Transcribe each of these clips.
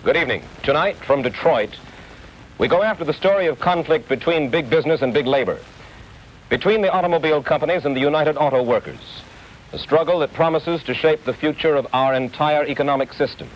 Good evening. Tonight, from Detroit, we go after the story of conflict between big business and big labor, between the automobile companies and the United Auto Workers, a struggle that promises to shape the future of our entire economic system.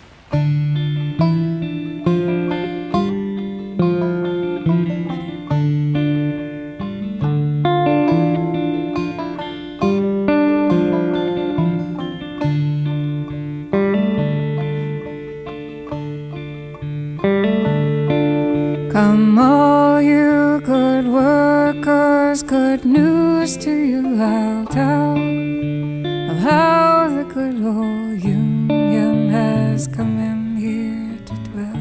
Come all you good workers, good news to you I'll tell of how the good old Union has come in here to dwell.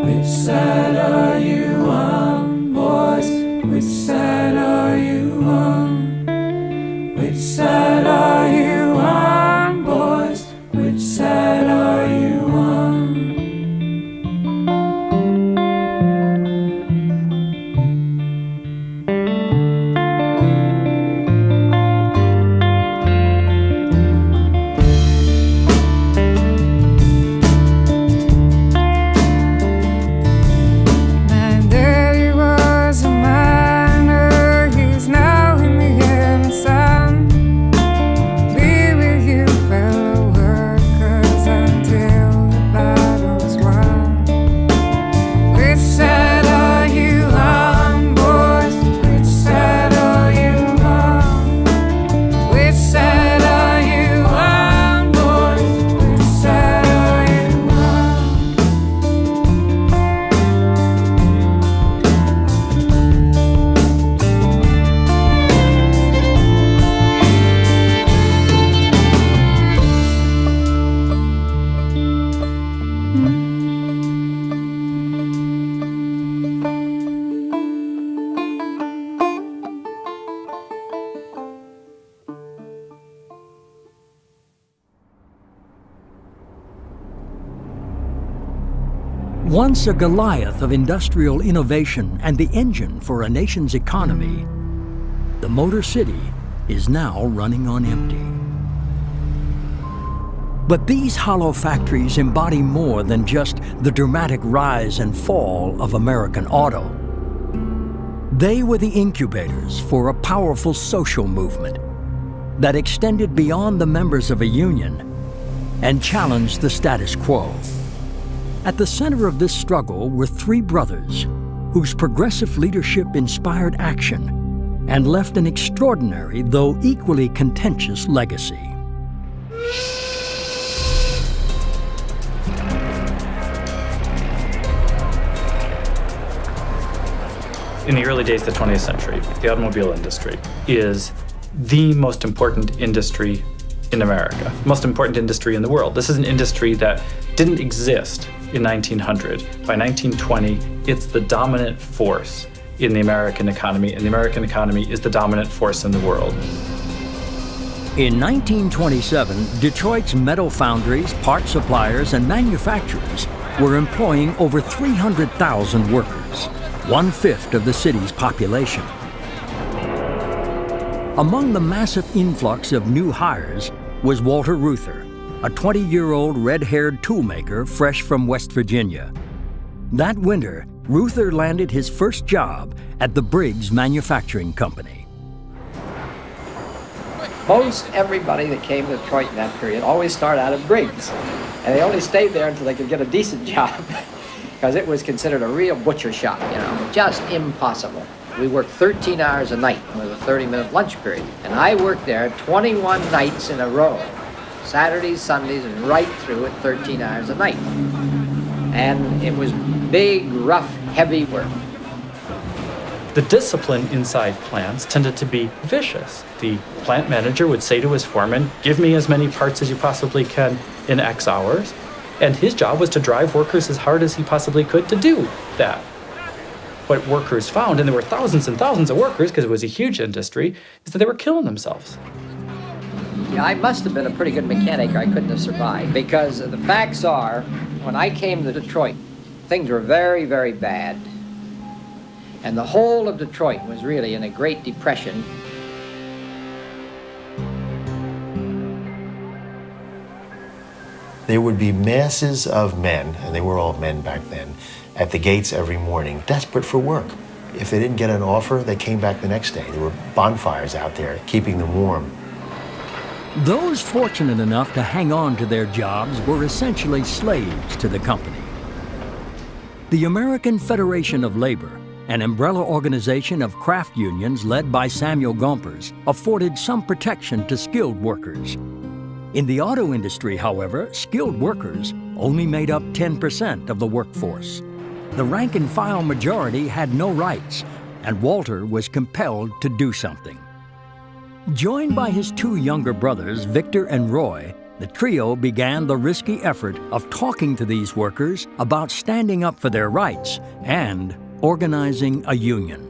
Which side are you on, boys? Which side are you on? Which side are you on, boys? Which side are you on? Once a Goliath of industrial innovation and the engine for a nation's economy, the Motor City is now running on empty. But these hollow factories embody more than just the dramatic rise and fall of American auto. They were the incubators for a powerful social movement that extended beyond the members of a union and challenged the status quo. At the center of this struggle were three brothers whose progressive leadership inspired action and left an extraordinary, though equally contentious, legacy. In the early days of the 20th century, the automobile industry is the most important industry in America, most important industry in the world. This is an industry that didn't exist in 1900. By 1920, it's the dominant force in the American economy, and the American economy is the dominant force in the world. In 1927, Detroit's metal foundries, part suppliers, and manufacturers were employing over 300,000 workers, 1/5 of the city's population. Among the massive influx of new hires was Walter Reuther, a 20-year-old red-haired toolmaker fresh from West Virginia. That winter, Reuther landed his first job at the Briggs Manufacturing Company. Most everybody that came to Detroit in that period always started out at Briggs, and they only stayed there until they could get a decent job, because it was considered a real butcher shop, just impossible. We worked 13 hours a night with a 30-minute lunch period, and I worked there 21 nights in a row, Saturdays, Sundays, and right through at 13 hours a night. And it was big, rough, heavy work. The discipline inside plants tended to be vicious. The plant manager would say to his foreman, "Give me as many parts as you possibly can in X hours." And his job was to drive workers as hard as he possibly could to do that. What workers found, and there were thousands and thousands of workers because it was a huge industry, is that they were killing themselves. Yeah, I must have been a pretty good mechanic or I couldn't have survived, because the facts are, when I came to Detroit, things were very, very bad. And the whole of Detroit was really in a Great Depression. There would be masses of men, and they were all men back then, at the gates every morning, desperate for work. If they didn't get an offer, they came back the next day. There were bonfires out there keeping them warm. Those fortunate enough to hang on to their jobs were essentially slaves to the company. The American Federation of Labor, an umbrella organization of craft unions led by Samuel Gompers, afforded some protection to skilled workers. In the auto industry, however, skilled workers only made up 10% of the workforce. The rank-and-file majority had no rights, and Walter was compelled to do something. Joined by his two younger brothers, Victor and Roy, the trio began the risky effort of talking to these workers about standing up for their rights and organizing a union.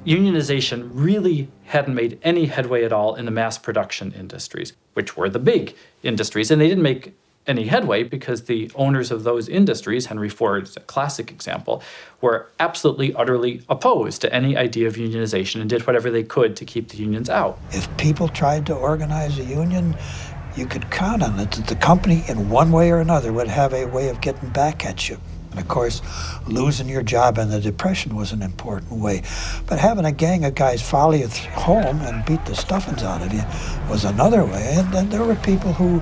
Unionization really hadn't made any headway at all in the mass production industries, which were the big industries, and they didn't make any headway because the owners of those industries, Henry Ford is a classic example, were absolutely, utterly opposed to any idea of unionization and did whatever they could to keep the unions out. If people tried to organize a union, you could count on it that the company in one way or another would have a way of getting back at you. And of course, losing your job in the Depression was an important way. But having a gang of guys follow you home and beat the stuffings out of you was another way. And then there were people who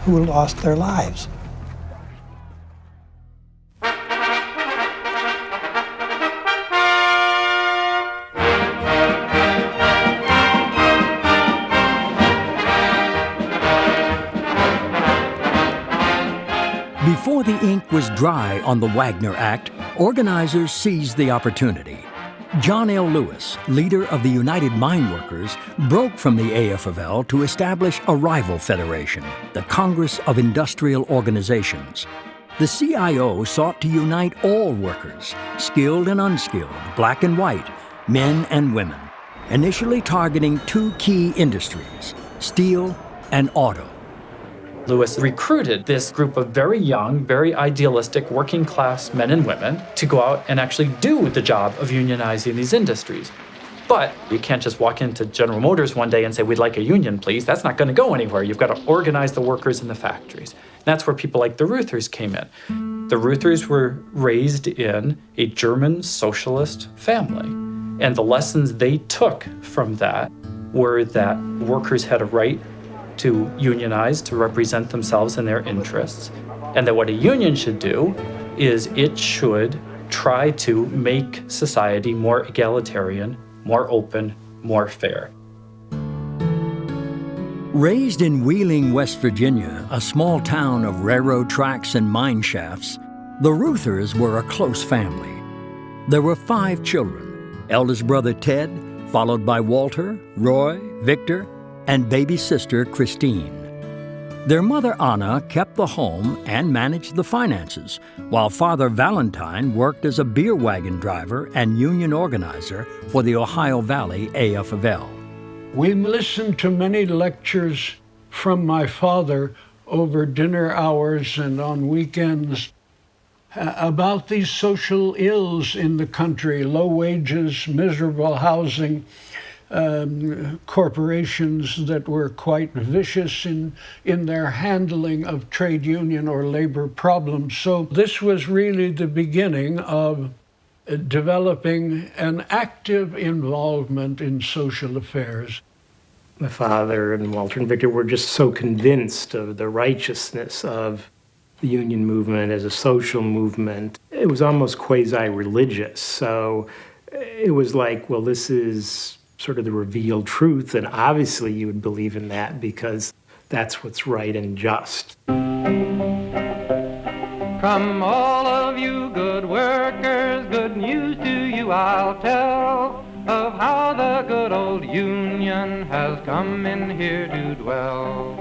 lost their lives. Before the ink was dry on the Wagner Act, organizers seized the opportunity. John L. Lewis, leader of the United Mine Workers, broke from the AFL to establish a rival federation, the Congress of Industrial Organizations. The CIO sought to unite all workers, skilled and unskilled, black and white, men and women, initially targeting two key industries, steel and auto. Lewis recruited this group of very young, very idealistic working class men and women to go out and actually do the job of unionizing these industries. But you can't just walk into General Motors one day and say, we'd like a union, please. That's not going to go anywhere. You've got to organize the workers in the factories. And that's where people like the Ruthers came in. The Ruthers were raised in a German socialist family. And the lessons they took from that were that workers had a right to unionize, to represent themselves and their interests, and that what a union should do is it should try to make society more egalitarian, more open, more fair. Raised in Wheeling, West Virginia, a small town of railroad tracks and mine shafts, the Ruthers were a close family. There were 5 children, eldest brother Ted, followed by Walter, Roy, Victor, and baby sister Christine. Their mother Anna kept the home and managed the finances, while Father Valentine worked as a beer wagon driver and union organizer for the Ohio Valley AFL. We listened to many lectures from my father over dinner hours and on weekends about these social ills in the country, low wages, miserable housing, corporations that were quite vicious in their handling of trade union or labor problems. So this was really the beginning of developing an active involvement in social affairs. My father and Walter and Victor were just so convinced of the righteousness of the union movement as a social movement. It was almost quasi-religious. So it was like, well, this is sort of the revealed truth, and obviously you would believe in that because that's what's right and just. From all of you good workers, good news to you I'll tell, of how the good old Union has come in here to dwell.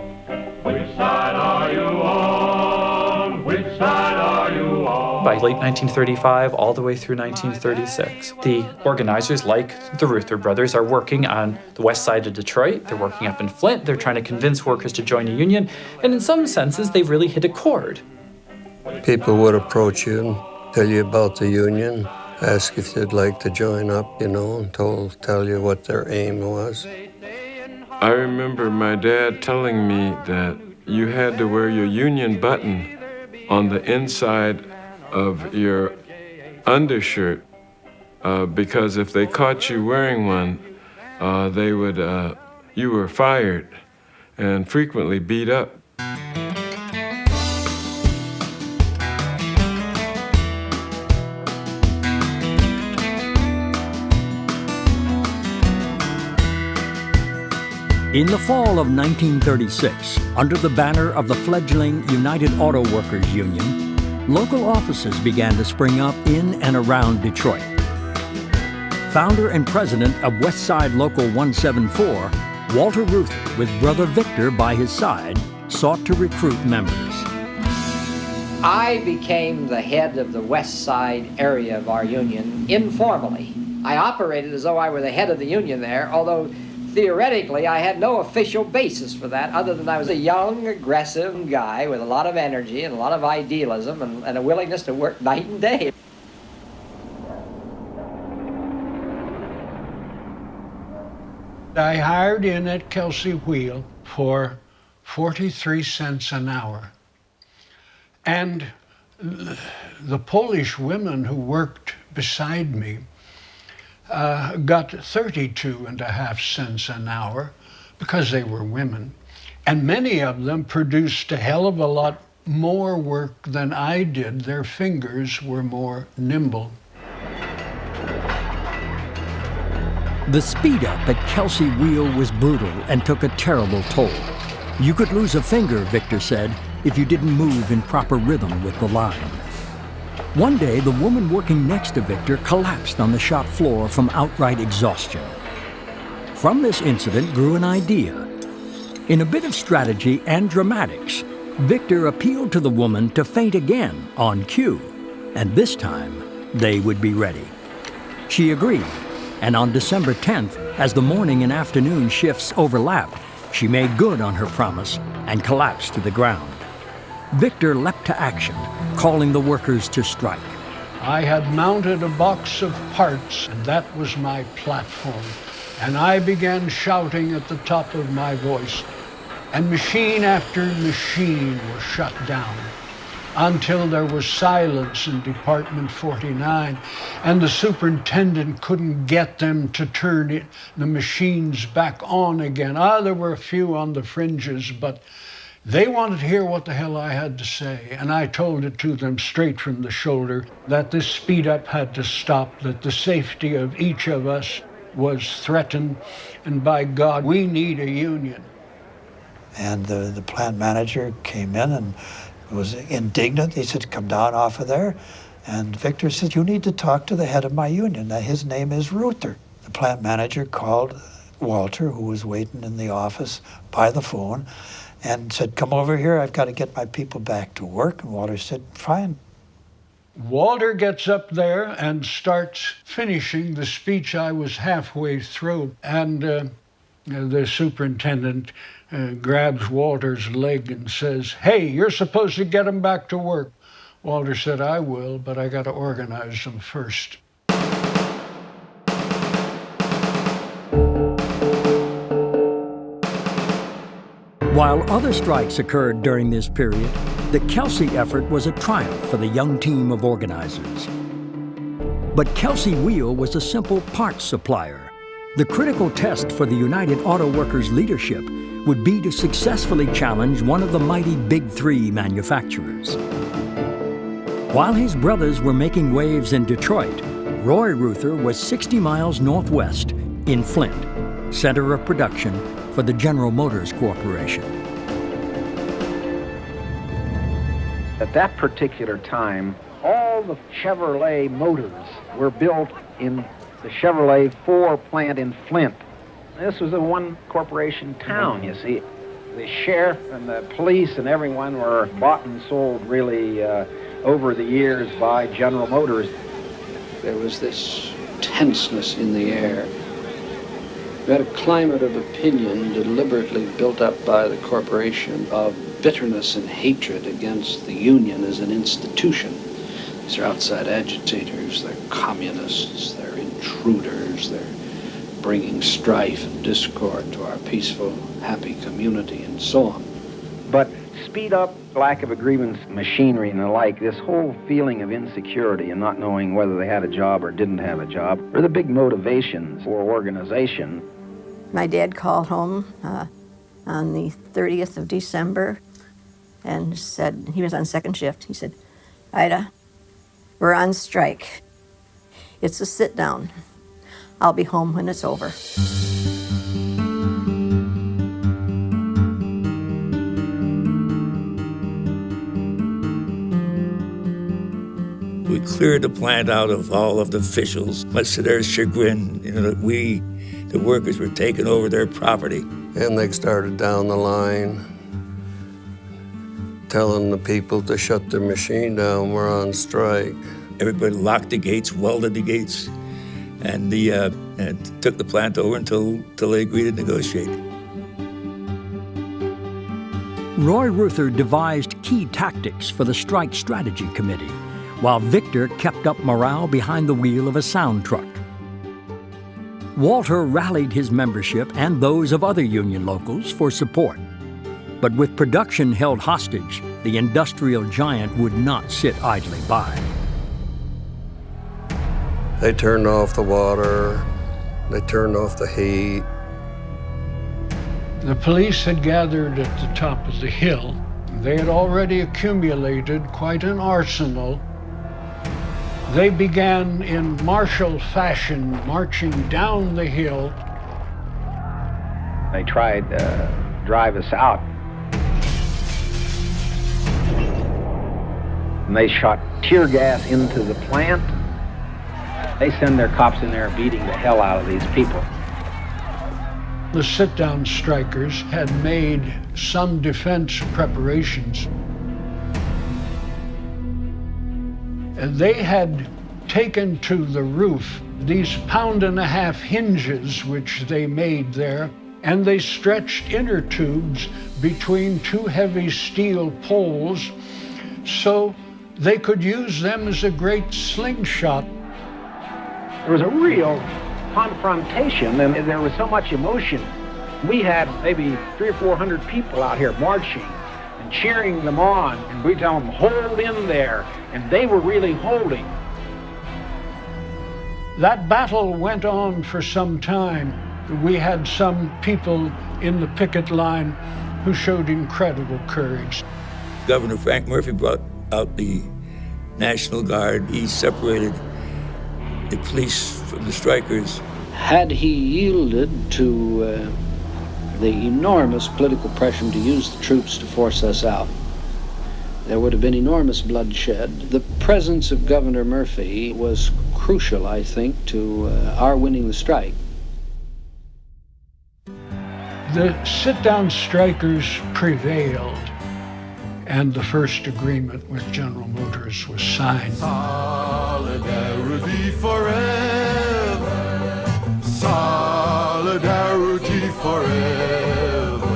Which side are you on? Which side are you on? By late 1935, all the way through 1936, the organizers, like the Ruther brothers, are working on the west side of Detroit. They're working up in Flint. They're trying to convince workers to join a union. And in some senses, they've really hit a chord. People would approach you and tell you about the union, ask if they'd like to join up, and tell you what their aim was. I remember my dad telling me that you had to wear your union button on the inside of your undershirt because if they caught you wearing one, you were fired and frequently beat up. In the fall of 1936, under the banner of the fledgling United Auto Workers Union, local offices began to spring up in and around Detroit. Founder and president of West Side Local 174, Walter Ruther, with brother Victor by his side, sought to recruit members. I became the head of the West Side area of our union informally. I operated as though I were the head of the union there, although theoretically, I had no official basis for that other than I was a young, aggressive guy with a lot of energy and a lot of idealism and a willingness to work night and day. I hired in at Kelsey Wheel for 43 cents an hour. And the Polish women who worked beside me got 32.5 cents an hour because they were women. And many of them produced a hell of a lot more work than I did. Their fingers were more nimble. The speed up at Kelsey Wheel was brutal and took a terrible toll. You could lose a finger, Victor said, if you didn't move in proper rhythm with the line. One day, the woman working next to Victor collapsed on the shop floor from outright exhaustion. From this incident grew an idea. In a bit of strategy and dramatics, Victor appealed to the woman to faint again on cue, and this time they would be ready. She agreed, and on December 10th, as the morning and afternoon shifts overlapped, she made good on her promise and collapsed to the ground. Victor leapt to action, calling the workers to strike. I had mounted a box of parts, and that was my platform. And I began shouting at the top of my voice, and machine after machine was shut down until there was silence in Department 49, and the superintendent couldn't get them to turn the machines back on again. There were a few on the fringes, but they wanted to hear what the hell I had to say, and I told it to them straight from the shoulder that this speed up had to stop, that the safety of each of us was threatened, and by God, we need a union. And the plant manager came in and was indignant. He said, "Come down off of there." And Victor said, "You need to talk to the head of my union. Now, his name is Ruther." The plant manager called Walter, who was waiting in the office by the phone, and said, "Come over here, I've got to get my people back to work." And Walter said, "Fine." Walter gets up there and starts finishing the speech I was halfway through. And the superintendent grabs Walter's leg and says, "Hey, you're supposed to get them back to work." Walter said, "I will, but I got to organize them first." While other strikes occurred during this period, the Kelsey effort was a triumph for the young team of organizers. But Kelsey Wheel was a simple parts supplier. The critical test for the United Auto Workers leadership would be to successfully challenge one of the mighty Big Three manufacturers. While his brothers were making waves in Detroit, Roy Ruther was 60 miles northwest in Flint, center of production for the General Motors Corporation. At that particular time, all the Chevrolet motors were built in the Chevrolet 4 plant in Flint. This was a one corporation town, you see. The sheriff and the police and everyone were bought and sold really over the years by General Motors. There was this tenseness in the air. We had a climate of opinion deliberately built up by the corporation of bitterness and hatred against the union as an institution. These are outside agitators, they're communists, they're intruders, they're bringing strife and discord to our peaceful, happy community, and so on. But speed up, lack of agreements, machinery and the like, this whole feeling of insecurity and not knowing whether they had a job or didn't have a job were the big motivations for organization. My dad called home on the 30th of December and said, he was on second shift, he said, "Ida, we're on strike. It's a sit down. I'll be home when it's over." We cleared the plant out of all of the officials, much to their chagrin, that we, the workers, were taking over their property. And they started down the line, telling the people to shut their machine down, we're on strike. Everybody locked the gates, welded the gates, and took the plant over until they agreed to negotiate. Roy Ruther devised key tactics for the Strike Strategy Committee, while Victor kept up morale behind the wheel of a sound truck. Walter rallied his membership and those of other union locals for support. But with production held hostage, the industrial giant would not sit idly by. They turned off the water, they turned off the heat. The police had gathered at the top of the hill. They had already accumulated quite an arsenal. They began in martial fashion marching down the hill. They tried to drive us out. And they shot tear gas into the plant. They send their cops in there beating the hell out of these people. The sit-down strikers had made some defense preparations. And they had taken to the roof these 1.5-pound hinges which they made there, and they stretched inner tubes between two heavy steel poles so they could use them as a great slingshot. There was a real confrontation, and there was so much emotion. We had maybe 300 or 400 people out here marching and cheering them on, and we tell them, hold in there, and they were really holding. That battle went on for some time. We had some people in the picket line who showed incredible courage. Governor Frank Murphy brought out the National Guard. He separated the police from the strikers. Had he yielded to the enormous political pressure to use the troops to force us out, there would have been enormous bloodshed. The presence of Governor Murphy was crucial, I think, to our winning the strike. The sit-down strikers prevailed, and the first agreement with General Motors was signed. Solidarity forever. Solidarity forever.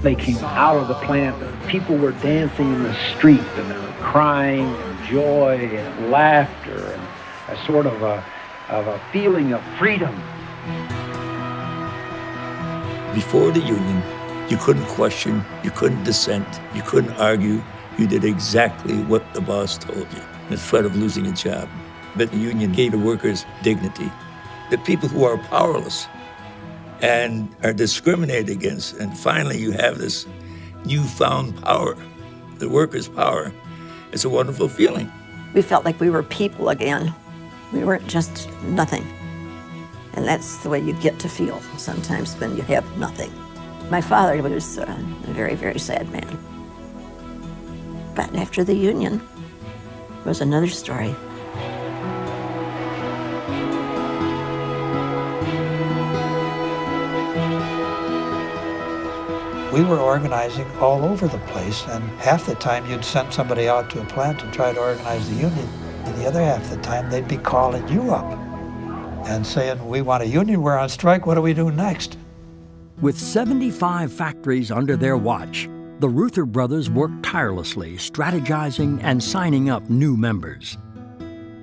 They came out of the plant, and people were dancing in the street, and they were crying, and joy, and laughter, and a sort of a feeling of freedom. Before the union, you couldn't question, you couldn't dissent, you couldn't argue. You did exactly what the boss told you, the threat of losing a job. But the union gave the workers dignity. The people who are powerless and are discriminated against, and finally you have this newfound power, the workers' power. It's a wonderful feeling. We felt like we were people again. We weren't just nothing. And that's the way you get to feel sometimes when you have nothing. My father was a very, very sad man. But after the union was another story. We were organizing all over the place, and half the time you'd send somebody out to a plant to try to organize the union, and the other half of the time they'd be calling you up and saying, we want a union, we're on strike, what do we do next? With 75 factories under their watch, the Ruther brothers worked tirelessly, strategizing and signing up new members.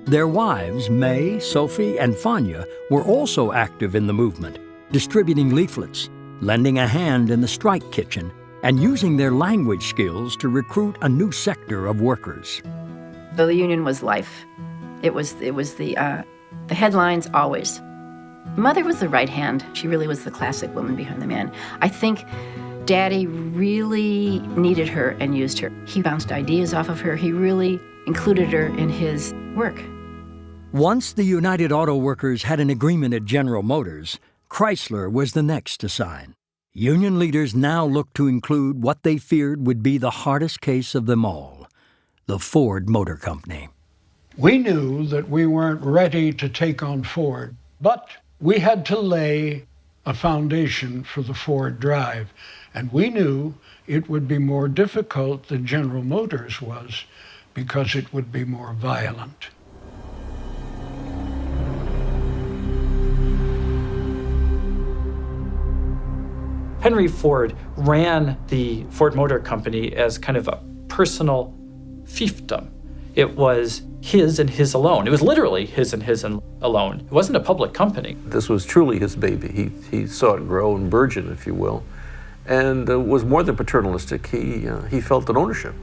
Their wives, May, Sophie, and Fania, were also active in the movement, distributing leaflets, lending a hand in the strike kitchen, and using their language skills to recruit a new sector of workers. So the union was life. It was the headlines always. Mother was the right hand. She really was the classic woman behind the man. I think Daddy really needed her and used her. He bounced ideas off of her. He really included her in his work. Once the United Auto Workers had an agreement at General Motors, Chrysler was the next to sign. Union leaders now looked to include what they feared would be the hardest case of them all, the Ford Motor Company. We knew that we weren't ready to take on Ford, but we had to lay a foundation for the Ford drive, and we knew it would be more difficult than General Motors was because it would be more violent. Henry Ford ran the Ford Motor Company as kind of a personal fiefdom. It was his and his alone. It was literally his and his alone. It wasn't a public company. This was truly his baby. He saw it grow and burgeon, if you will, and was more than paternalistic. He felt an ownership,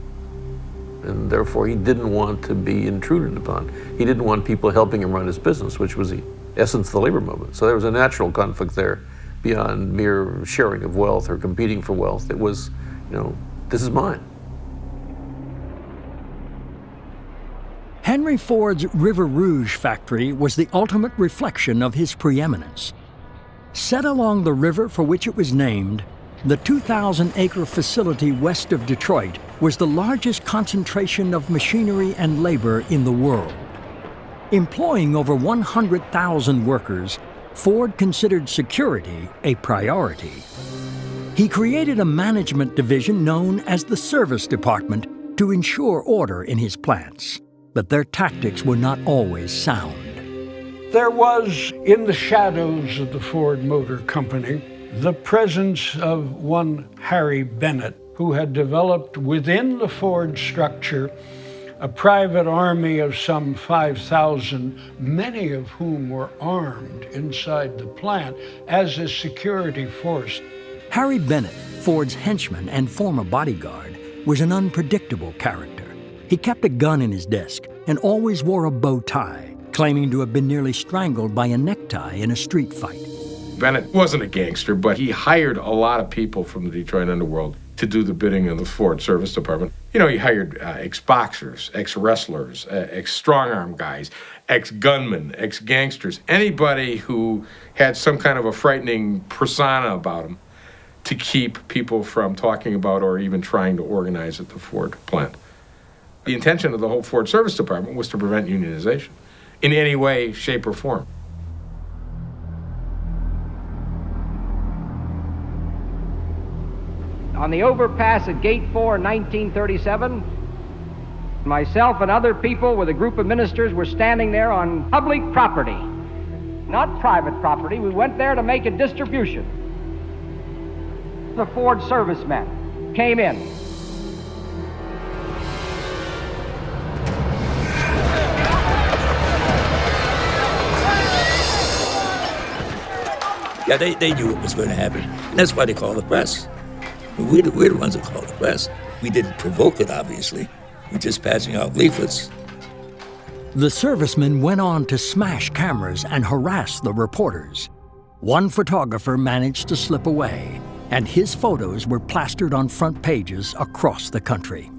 and therefore he didn't want to be intruded upon. He didn't want people helping him run his business, which was the essence of the labor movement. So there was a natural conflict there beyond mere sharing of wealth or competing for wealth. It was, this is mine. Henry Ford's River Rouge factory was the ultimate reflection of his preeminence. Set along the river for which it was named, the 2,000-acre facility west of Detroit was the largest concentration of machinery and labor in the world. Employing over 100,000 workers, Ford considered security a priority. He created a management division known as the Service Department to ensure order in his plants. But their tactics were not always sound. There was, in the shadows of the Ford Motor Company, the presence of one Harry Bennett, who had developed within the Ford structure a private army of some 5,000, many of whom were armed inside the plant as a security force. Harry Bennett, Ford's henchman and former bodyguard, was an unpredictable character. He kept a gun in his desk and always wore a bow tie, claiming to have been nearly strangled by a necktie in a street fight. Bennett wasn't a gangster, but he hired a lot of people from the Detroit underworld to do the bidding of the Ford Service Department. He hired ex-boxers, ex-wrestlers, ex-strong-arm guys, ex-gunmen, ex-gangsters, anybody who had some kind of a frightening persona about him to keep people from talking about or even trying to organize at the Ford plant. The intention of the whole Ford Service Department was to prevent unionization in any way, shape, or form. On the overpass at Gate 4 in 1937, myself and other people with a group of ministers were standing there on public property, not private property. We went there to make a distribution. The Ford servicemen came in. Yeah, they knew what was going to happen. And that's why they call the press. We're the ones that call the press. We didn't provoke it, obviously. We're just passing out leaflets. The servicemen went on to smash cameras and harass the reporters. One photographer managed to slip away, and his photos were plastered on front pages across the country.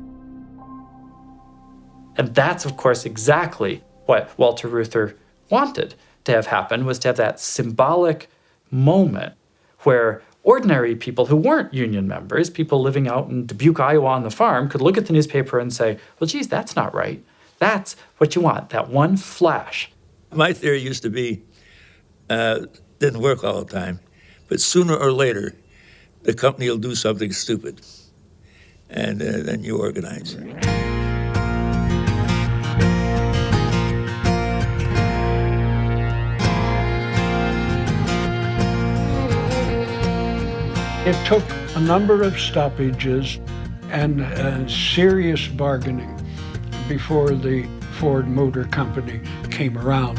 And that's, of course, exactly what Walter Reuther wanted to have happen, was to have that symbolic moment where ordinary people who weren't union members, people living out in Dubuque, Iowa on the farm, could look at the newspaper and say, well, geez, that's not right. That's what you want, that one flash. My theory used to be, didn't work all the time, but sooner or later, the company will do something stupid, and then you organize. It took a number of stoppages and serious bargaining before the Ford Motor Company came around.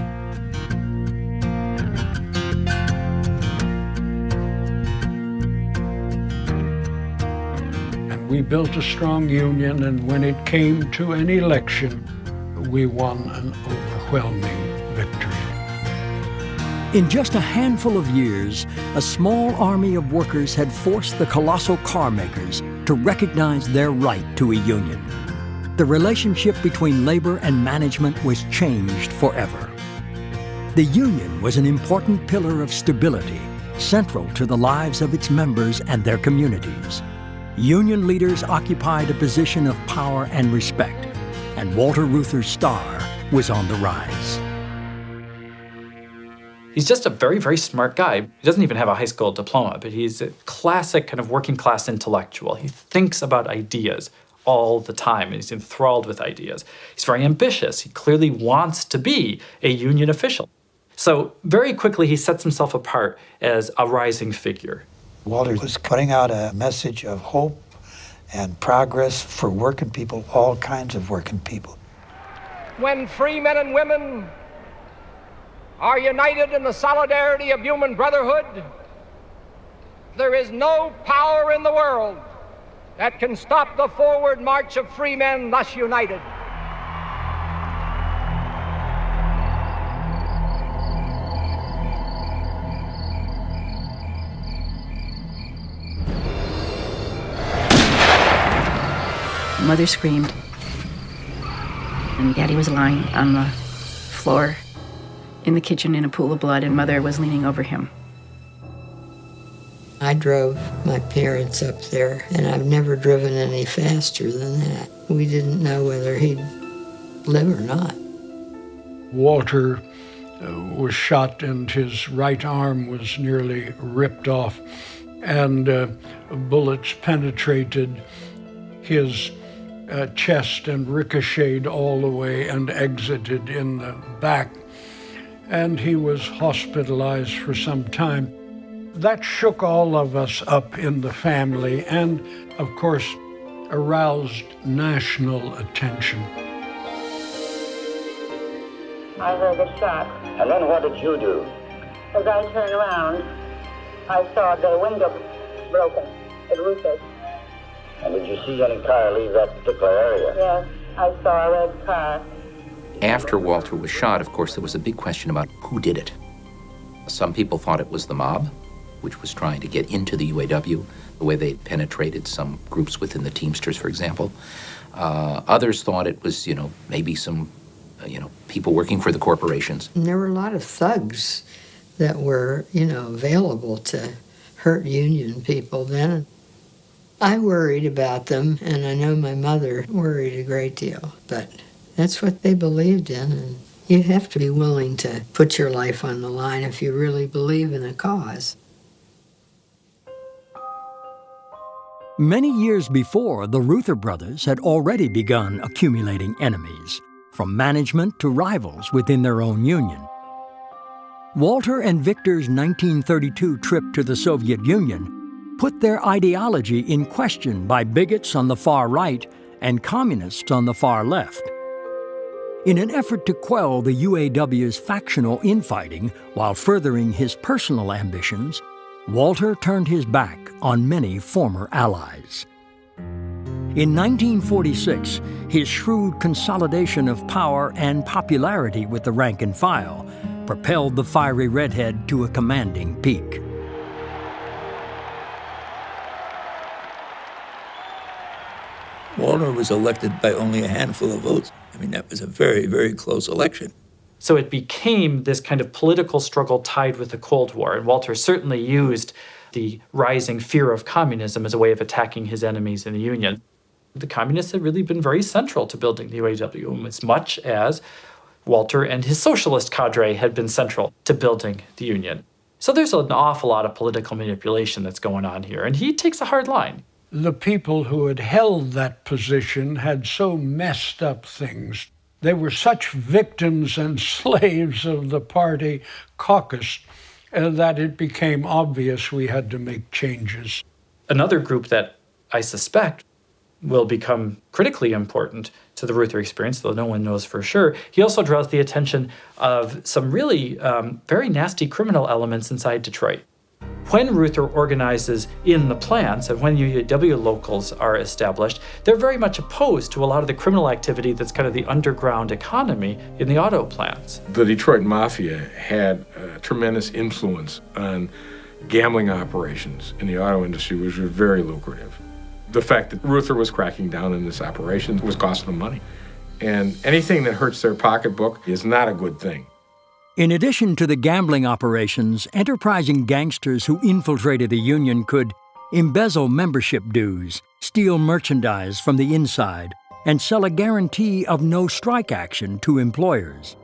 We built a strong union, and when it came to an election, we won an overwhelming victory. In just a handful of years, a small army of workers had forced the colossal car makers to recognize their right to a union. The relationship between labor and management was changed forever. The union was an important pillar of stability, central to the lives of its members and their communities. Union leaders occupied a position of power and respect, and Walter Reuther's star was on the rise. He's just a very, very smart guy. He doesn't even have a high school diploma, but he's a classic kind of working class intellectual. He thinks about ideas all the time, and he's enthralled with ideas. He's very ambitious. He clearly wants to be a union official. So very quickly, he sets himself apart as a rising figure. Walter was putting out a message of hope and progress for working people, all kinds of working people. When free men and women are united in the solidarity of human brotherhood, there is no power in the world that can stop the forward march of free men thus united. Mother screamed, and Daddy was lying on the floor in the kitchen in a pool of blood, and Mother was leaning over him. I drove my parents up there, and I've never driven any faster than that. We didn't know whether he'd live or not. Walter was shot, and his right arm was nearly ripped off, and bullets penetrated his chest and ricocheted all the way and exited in the back. And he was hospitalized for some time. That shook all of us up in the family and, of course, aroused national attention. I heard a shot. And then what did you do? As I turned around, I saw the window broken at Reuther's. And did you see any car leave that particular area? Yes, I saw a red car. After Walter was shot, of course, there was a big question about who did it. Some people thought it was the mob, which was trying to get into the UAW, the way they penetrated some groups within the Teamsters, for example. Others thought it was, maybe some, people working for the corporations. And there were a lot of thugs that were, available to hurt union people then. I worried about them, and I know my mother worried a great deal, but that's what they believed in, and you have to be willing to put your life on the line if you really believe in a cause. Many years before, the Reuther brothers had already begun accumulating enemies, from management to rivals within their own union. Walter and Victor's 1932 trip to the Soviet Union put their ideology in question by bigots on the far right and communists on the far left. In an effort to quell the UAW's factional infighting while furthering his personal ambitions, Walter turned his back on many former allies. In 1946, his shrewd consolidation of power and popularity with the rank and file propelled the fiery redhead to a commanding peak. Walter was elected by only a handful of votes. I mean, that was a very, very close election. So it became this kind of political struggle tied with the Cold War, and Walter certainly used the rising fear of communism as a way of attacking his enemies in the Union. The communists had really been very central to building the UAW, as much as Walter and his socialist cadre had been central to building the Union. So there's an awful lot of political manipulation that's going on here, and he takes a hard line. The people who had held that position had so messed up things. They were such victims and slaves of the party caucus that it became obvious we had to make changes. Another group that I suspect will become critically important to the Reuther experience, though no one knows for sure, he also draws the attention of some really very nasty criminal elements inside Detroit. When Reuther organizes in the plants and when UAW locals are established, they're very much opposed to a lot of the criminal activity that's kind of the underground economy in the auto plants. The Detroit Mafia had a tremendous influence on gambling operations in the auto industry, which were very lucrative. The fact that Reuther was cracking down on this operation was costing them money. And anything that hurts their pocketbook is not a good thing. In addition to the gambling operations, enterprising gangsters who infiltrated the union could embezzle membership dues, steal merchandise from the inside, and sell a guarantee of no strike action to employers.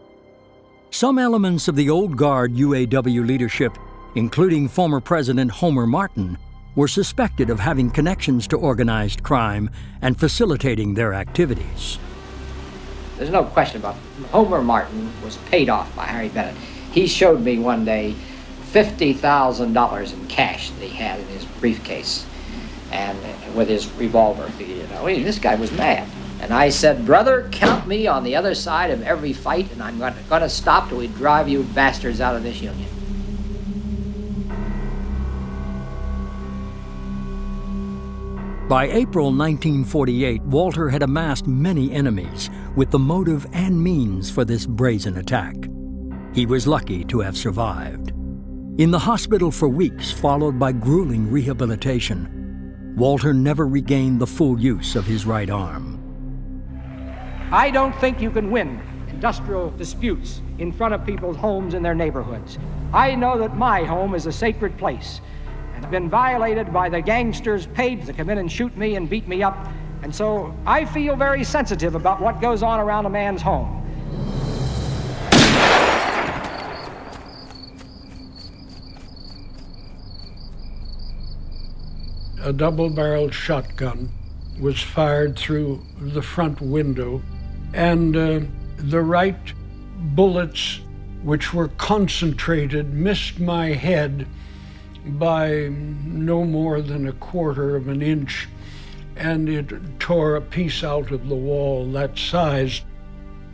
Some elements of the old guard UAW leadership, including former President Homer Martin, were suspected of having connections to organized crime and facilitating their activities. There's no question about it. Homer Martin was paid off by Harry Bennett. He showed me one day $50,000 in cash that he had in his briefcase and with his revolver. You know, this guy was mad. And I said, brother, count me on the other side of every fight, and I'm going to stop till we drive you bastards out of this union. By April 1948, Walter had amassed many enemies with the motive and means for this brazen attack. He was lucky to have survived. In the hospital for weeks, followed by grueling rehabilitation, Walter never regained the full use of his right arm. I don't think you can win industrial disputes in front of people's homes in their neighborhoods. I know that my home is a sacred place. I've been violated by the gangsters paid to come in and shoot me and beat me up, and so I feel very sensitive about what goes on around a man's home. A double-barreled shotgun was fired through the front window, and the right bullets, which were concentrated, missed my head by no more than a quarter of an inch, and it tore a piece out of the wall that size.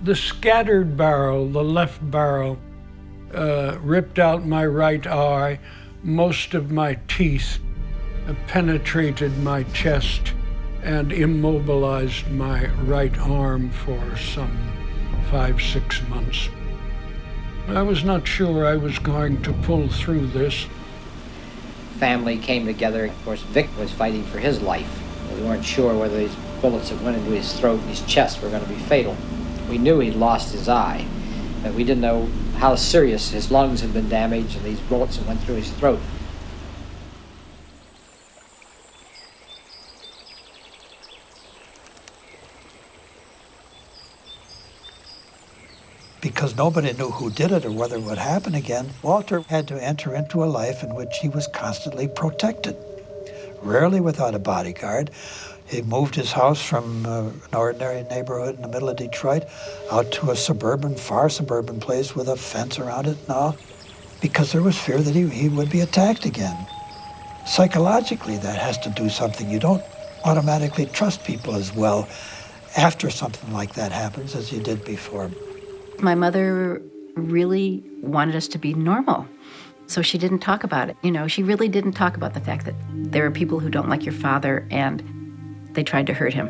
The scattered barrel, the left barrel, ripped out my right eye. Most of my teeth penetrated my chest and immobilized my right arm for some 5-6 months. I was not sure I was going to pull through this. Family came together. Of course, Vic was fighting for his life. We weren't sure whether these bullets that went into his throat and his chest were going to be fatal. We knew he'd lost his eye, but we didn't know how serious his lungs had been damaged and these bullets that went through his throat. Because nobody knew who did it or whether it would happen again, Walter had to enter into a life in which he was constantly protected, rarely without a bodyguard. He moved his house from an ordinary neighborhood in the middle of Detroit out to a far suburban place with a fence around it and all, because there was fear that he would be attacked again. Psychologically, that has to do something. You don't automatically trust people as well after something like that happens as you did before. My mother really wanted us to be normal, so she didn't talk about it. You know, she really didn't talk about the fact that there are people who don't like your father and they tried to hurt him.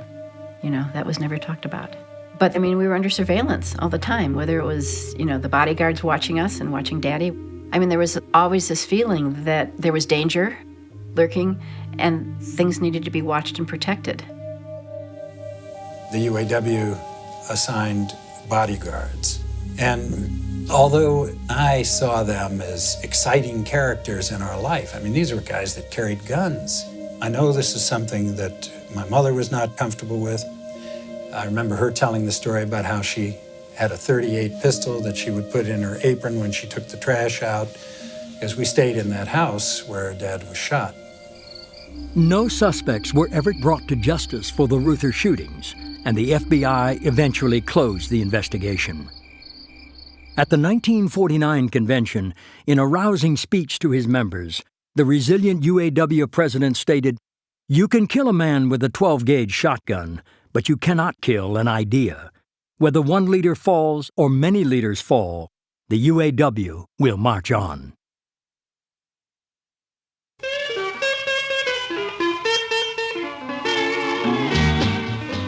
You know, that was never talked about. But, I mean, we were under surveillance all the time, whether it was, you know, the bodyguards watching us and watching Daddy. I mean, there was always this feeling that there was danger lurking and things needed to be watched and protected. The UAW assigned bodyguards. And although I saw them as exciting characters in our life, I mean, these were guys that carried guns. I know this is something that my mother was not comfortable with. I remember her telling the story about how she had a .38 pistol that she would put in her apron when she took the trash out, as we stayed in that house where Dad was shot. No suspects were ever brought to justice for the Reuther shootings, and the FBI eventually closed the investigation. At the 1949 convention, in a rousing speech to his members, the resilient UAW president stated, "You can kill a man with a 12-gauge shotgun, but you cannot kill an idea. Whether one leader falls or many leaders fall, the UAW will march on."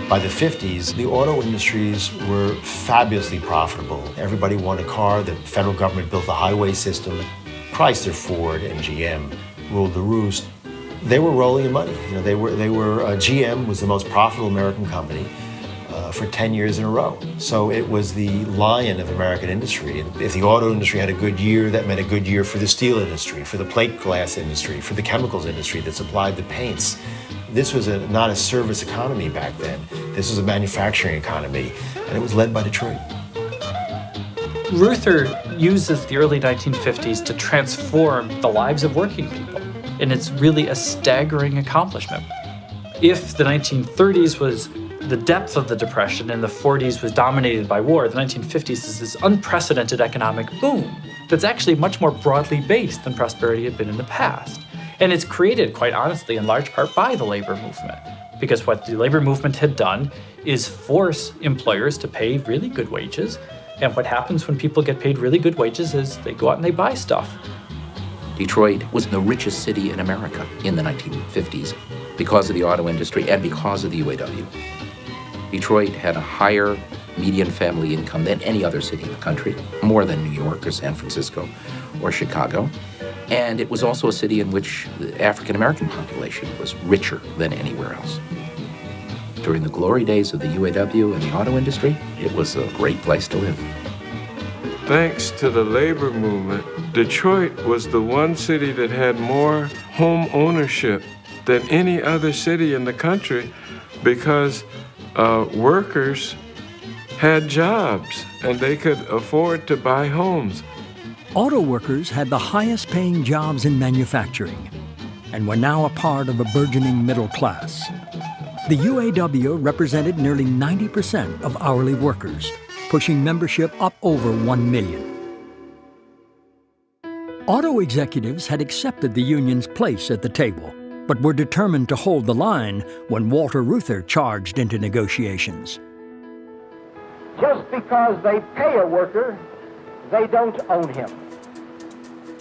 By the 50s, the auto industries were fabulously profitable. Everybody wanted a car. The federal government built a highway system. Chrysler, Ford, and GM ruled the roost. They were rolling in money. You know, GM was the most profitable American company for 10 years in a row. So it was the lion of American industry. And if the auto industry had a good year, that meant a good year for the steel industry, for the plate glass industry, for the chemicals industry that supplied the paints. This was not a service economy back then. This was a manufacturing economy, and it was led by Detroit. Reuther uses the early 1950s to transform the lives of working people, and it's really a staggering accomplishment. If the 1930s was the depth of the Depression and the 40s was dominated by war, the 1950s is this unprecedented economic boom that's actually much more broadly based than prosperity had been in the past. And it's created, quite honestly, in large part by the labor movement. Because what the labor movement had done is force employers to pay really good wages. And what happens when people get paid really good wages is they go out and they buy stuff. Detroit was the richest city in America in the 1950s because of the auto industry and because of the UAW. Detroit had a higher median family income than any other city in the country, more than New York or San Francisco or Chicago. And it was also a city in which the African-American population was richer than anywhere else. During the glory days of the UAW and the auto industry, it was a great place to live. Thanks to the labor movement, Detroit was the one city that had more home ownership than any other city in the country because workers had jobs and they could afford to buy homes. Auto workers had the highest paying jobs in manufacturing and were now a part of a burgeoning middle class. The UAW represented nearly 90% of hourly workers, pushing membership up over 1 million. Auto executives had accepted the union's place at the table, but were determined to hold the line when Walter Reuther charged into negotiations. Just because they pay a worker, they don't own him.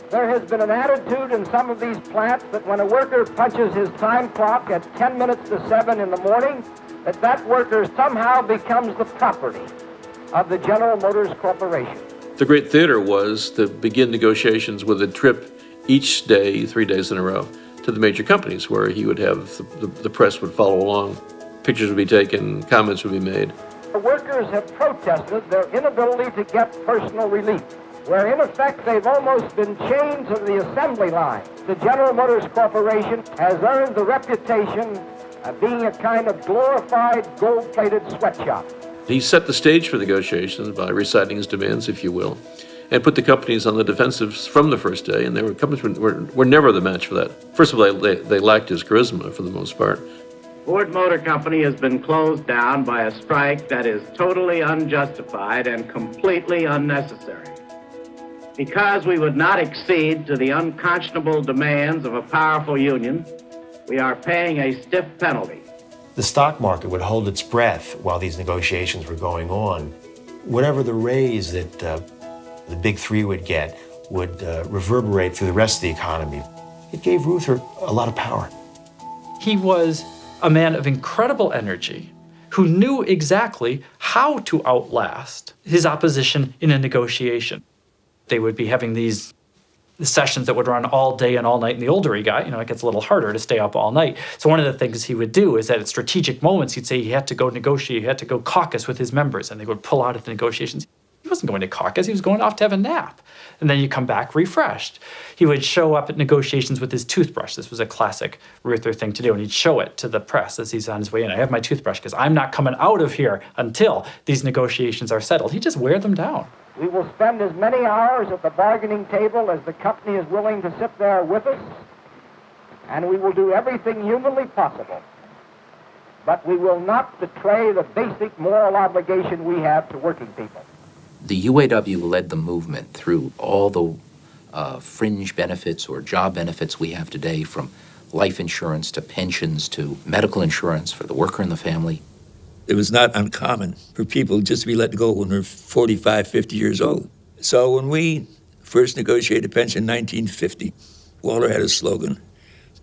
There has been an attitude in some of these plants that when a worker punches his time clock at 10 minutes to 7 in the morning, that worker somehow becomes the property of the General Motors Corporation. The great theater was to begin negotiations with a trip each day, 3 days in a row, to the major companies where he would have, the press would follow along, pictures would be taken, comments would be made. The workers have protested their inability to get personal relief, where in effect they've almost been chained to the assembly line. The General Motors Corporation has earned the reputation of being a kind of glorified gold-plated sweatshop. He set the stage for negotiations by reciting his demands, if you will, and put the companies on the defensive from the first day, and companies were never the match for that. First of all, they lacked his charisma for the most part. Ford Motor Company has been closed down by a strike that is totally unjustified and completely unnecessary. Because we would not accede to the unconscionable demands of a powerful union, we are paying a stiff penalty. The stock market would hold its breath while these negotiations were going on. Whatever the raise that the big three would get would reverberate through the rest of the economy. It gave Reuther a lot of power. He was a man of incredible energy who knew exactly how to outlast his opposition in a negotiation. They would be having these sessions that would run all day and all night, and the older he got, it gets a little harder to stay up all night. So one of the things he would do is that at strategic moments, he'd say he had to go negotiate, he had to go caucus with his members, and they would pull out at the negotiations. He wasn't going to caucus, he was going off to have a nap. And then you come back refreshed. He would show up at negotiations with his toothbrush. This was a classic Reuther thing to do, and he'd show it to the press as he's on his way in. I have my toothbrush because I'm not coming out of here until these negotiations are settled. He'd just wear them down. We will spend as many hours at the bargaining table as the company is willing to sit there with us, and we will do everything humanly possible. But we will not betray the basic moral obligation we have to working people. The UAW led the movement through all the fringe benefits or job benefits we have today, from life insurance to pensions to medical insurance for the worker and the family. It was not uncommon for people just to be let go when they're 45, 50 years old. So when we first negotiated pension in 1950, Walter had a slogan,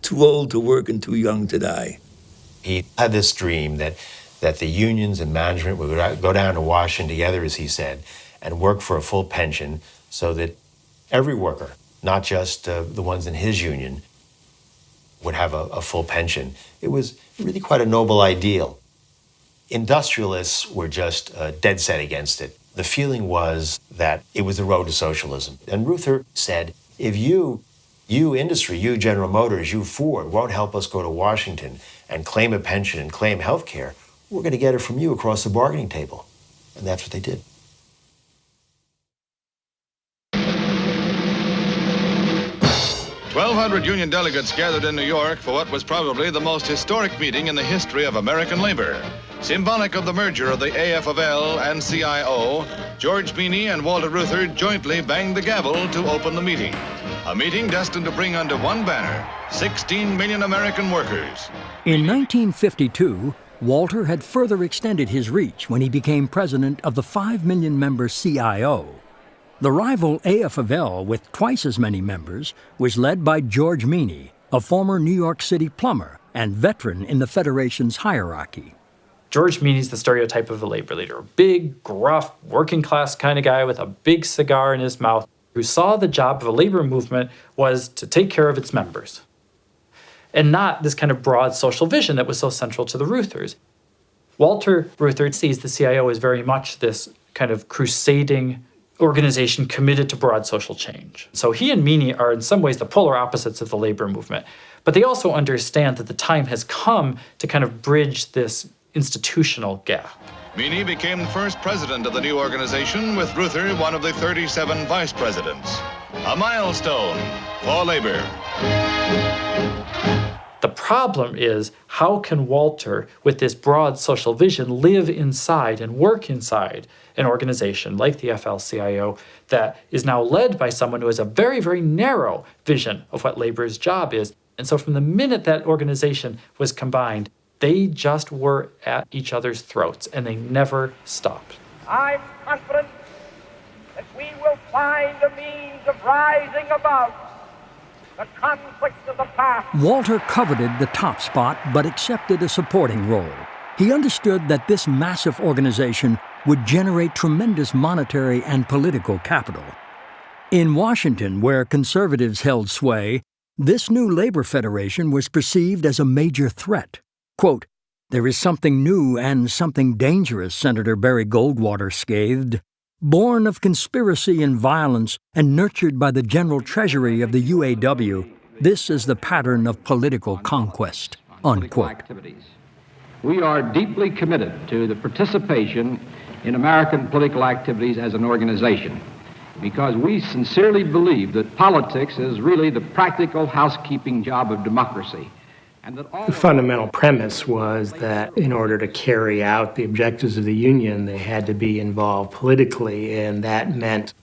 "Too old to work and too young to die." He had this dream that the unions and management would go down to Washington together, as he said, and work for a full pension so that every worker, not just the ones in his union, would have a full pension. It was really quite a noble ideal. Industrialists were just dead set against it. The feeling was that it was the road to socialism. And Reuther said, if you industry, you General Motors, you Ford, won't help us go to Washington and claim a pension and claim health care, we're going to get it from you across the bargaining table. And that's what they did. "1,200 union delegates gathered in New York for what was probably the most historic meeting in the history of American labor. Symbolic of the merger of the AFL and CIO, George Meany and Walter Reuther jointly banged the gavel to open the meeting. A meeting destined to bring under one banner 16 million American workers. In 1952, Walter had further extended his reach when he became president of the 5 million-member CIO. The rival AFL, with twice as many members, was led by George Meany, a former New York City plumber and veteran in the Federation's hierarchy. George Meany's the stereotype of a labor leader, a big, gruff, working-class kind of guy with a big cigar in his mouth who saw the job of a labor movement was to take care of its members, and not this kind of broad social vision that was so central to the Reuthers. Walter Reuther sees the CIO as very much this kind of crusading organization committed to broad social change. So he and Meany are in some ways the polar opposites of the labor movement, but they also understand that the time has come to kind of bridge this institutional gap. Meany became the first president of the new organization, with Reuther one of the 37 vice presidents. A milestone for labor. The problem is, how can Walter, with this broad social vision, live inside and work inside an organization like the AFL-CIO that is now led by someone who has a very, very narrow vision of what labor's job is? And so from the minute that organization was combined, they just were at each other's throats, and they never stopped. I'm confident that we will find a means of rising above the conflicts of the past. Walter coveted the top spot, but accepted a supporting role. He understood that this massive organization would generate tremendous monetary and political capital. In Washington, where conservatives held sway, this new labor federation was perceived as a major threat. Quote, "There is something new and something dangerous," Senator Barry Goldwater scathed. "Born of conspiracy and violence and nurtured by the general treasury of the UAW, this is the pattern of political conquest." Unquote. We are deeply committed to the participation in American political activities as an organization, because we sincerely believe that politics is really the practical housekeeping job of democracy. The fundamental premise was that in order to carry out the objectives of the union, they had to be involved politically, and that meant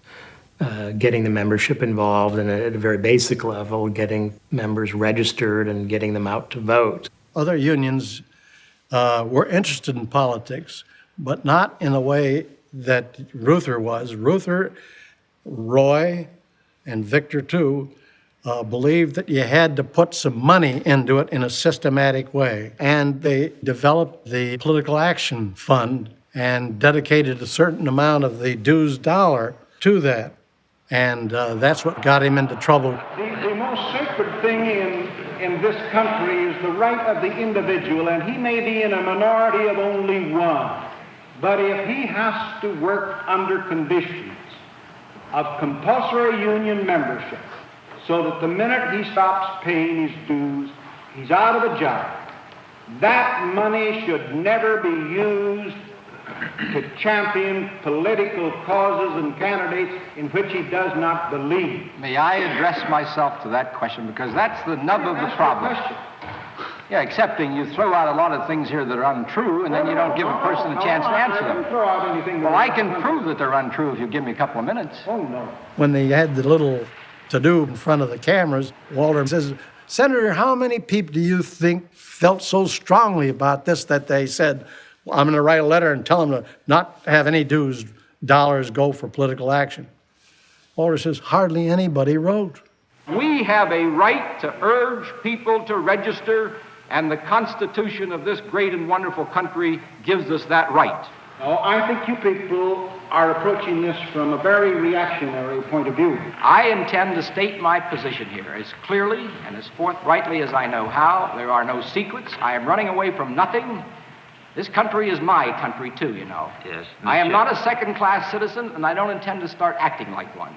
getting the membership involved, and at a very basic level, getting members registered and getting them out to vote. Other unions were interested in politics, but not in the way that Reuther was. Reuther, Roy, and Victor too, believed that you had to put some money into it in a systematic way. And they developed the Political Action Fund and dedicated a certain amount of the dues dollar to that. And that's what got him into trouble. The most sacred thing in this country is the right of the individual, and he may be in a minority of only one. But if he has to work under conditions of compulsory union membership, so that the minute he stops paying his dues, he's out of a job, that money should never be used to champion political causes and candidates in which he does not believe. May I address myself to that question, because that's the nub of the problem. Yeah, excepting you throw out a lot of things here that are untrue, and then you don't give a person a chance to answer them. Well, I can prove that they're untrue if you give me a couple of minutes. Oh, no. When they had the little to-do in front of the cameras, Walter says, "Senator, how many people do you think felt so strongly about this that they said, well, I'm going to write a letter and tell them to not have any dues dollars go for political action?" Walter says, "Hardly anybody wrote." We have a right to urge people to register and the Constitution of this great and wonderful country gives us that right. No, I think you people are approaching this from a very reactionary point of view. I intend to state my position here as clearly and as forthrightly as I know how. There are no secrets. I am running away from nothing. This country is my country, too, you know. Yes. I am not a second-class citizen, and I don't intend to start acting like one.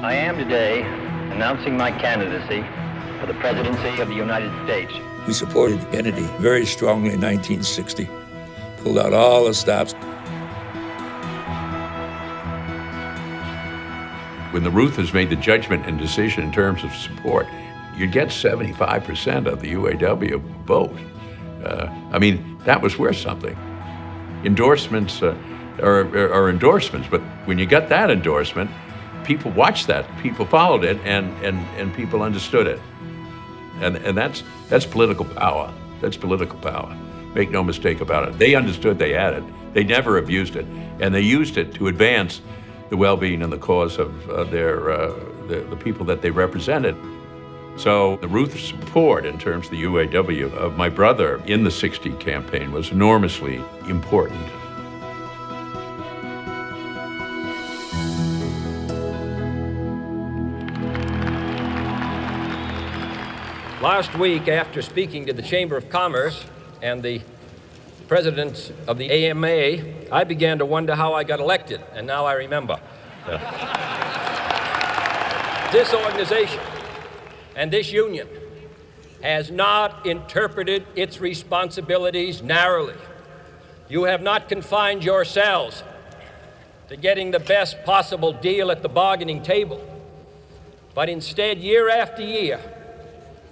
I am today announcing my candidacy for the presidency of the United States. We supported Kennedy very strongly in 1960, pulled out all the stops. When the Ruthers made the judgment and decision in terms of support, you'd get 75% of the UAW vote. I mean, that was worth something. Endorsements are endorsements, but when you got that endorsement, people watched that, people followed it, and people understood it. And that's political power. That's political power. Make no mistake about it. They understood they had it. They never abused it. And they used it to advance the well-being and the cause of the people that they represented. So the Ruth support in terms of the UAW of my brother in the '60 campaign was enormously important. Last week, after speaking to the Chamber of Commerce and the presidents of the AMA, I began to wonder how I got elected, and now I remember. This organization and this union has not interpreted its responsibilities narrowly. You have not confined yourselves to getting the best possible deal at the bargaining table, but instead, year after year,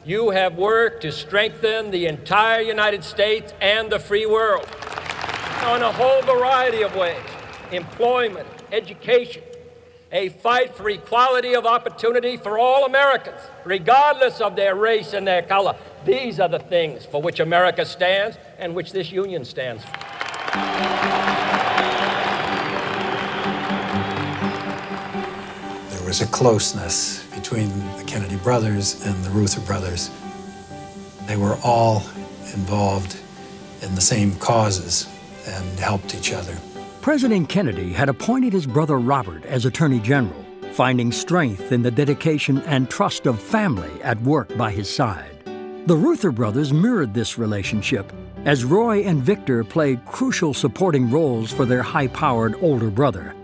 you have worked to strengthen the entire United States and the free world on a whole variety of ways: employment, education, a fight for equality of opportunity for all Americans, regardless of their race and their color. These are the things for which America stands and which this union stands for. There was a closeness between the Kennedy brothers and the Ruther brothers. They were all involved in the same causes and helped each other. President Kennedy had appointed his brother Robert as Attorney General, finding strength in the dedication and trust of family at work by his side. The Ruther brothers mirrored this relationship, as Roy and Victor played crucial supporting roles for their high-powered older brother.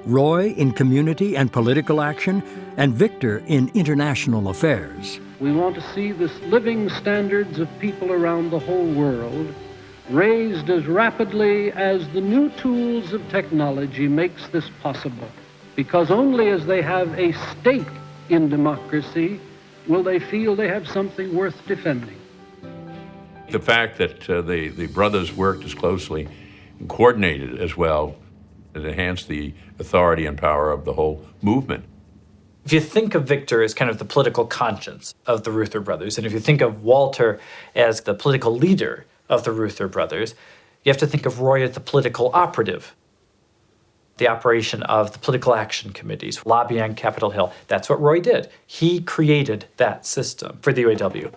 Roy in community and political action, and Victor in international affairs. We want to see the living standards of people around the whole world raised as rapidly as the new tools of technology makes this possible, because only as they have a stake in democracy will they feel they have something worth defending. The fact that the brothers worked as closely and coordinated as well, it enhanced the authority and power of the whole movement. If you think of Victor as kind of the political conscience of the Ruther brothers, and if you think of Walter as the political leader of the Ruther brothers, you have to think of Roy as the political operative. The operation of the political action committees, lobby on Capitol Hill. That's what Roy did. He created that system for the UAW.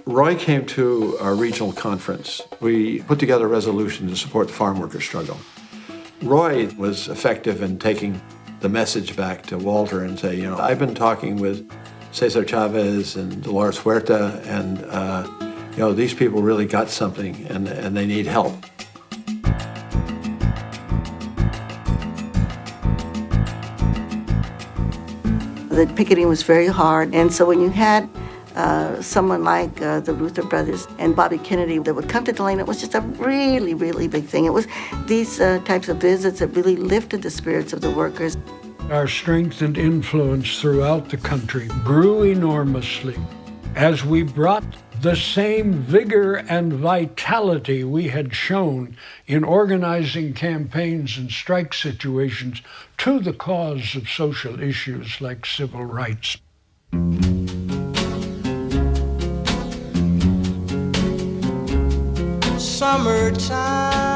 Roy came to our regional conference. We put together a resolution to support the farm worker struggle. Roy was effective in taking the message back to Walter and say, I've been talking with Cesar Chavez and Dolores Huerta, and these people really got something, and they need help. The picketing was very hard, and so when you had someone like the Ruther brothers and Bobby Kennedy that would come to Delano, it was just a really, really big thing. It was these types of visits that really lifted the spirits of the workers. Our strength and influence throughout the country grew enormously as we brought the same vigor and vitality we had shown in organizing campaigns and strike situations to the cause of social issues like civil rights. Summertime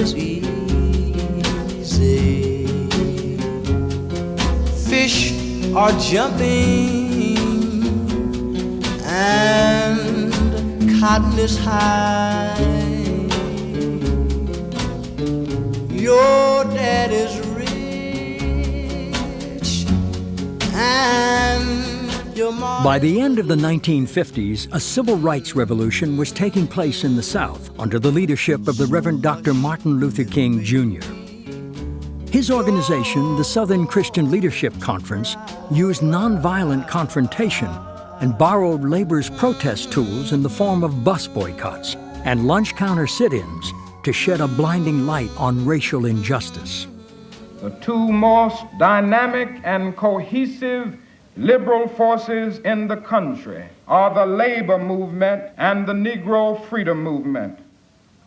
was easy. Fish are jumping and cotton is high. Your dad is rich and your mom. By the end of the 1950s, a civil rights revolution was taking place in the South under the leadership of the Reverend Dr. Martin Luther King Jr. His organization, the Southern Christian Leadership Conference, used nonviolent confrontation and borrowed labor's protest tools in the form of bus boycotts and lunch counter sit-ins to shed a blinding light on racial injustice. The two most dynamic and cohesive liberal forces in the country are the labor movement and the Negro freedom movement.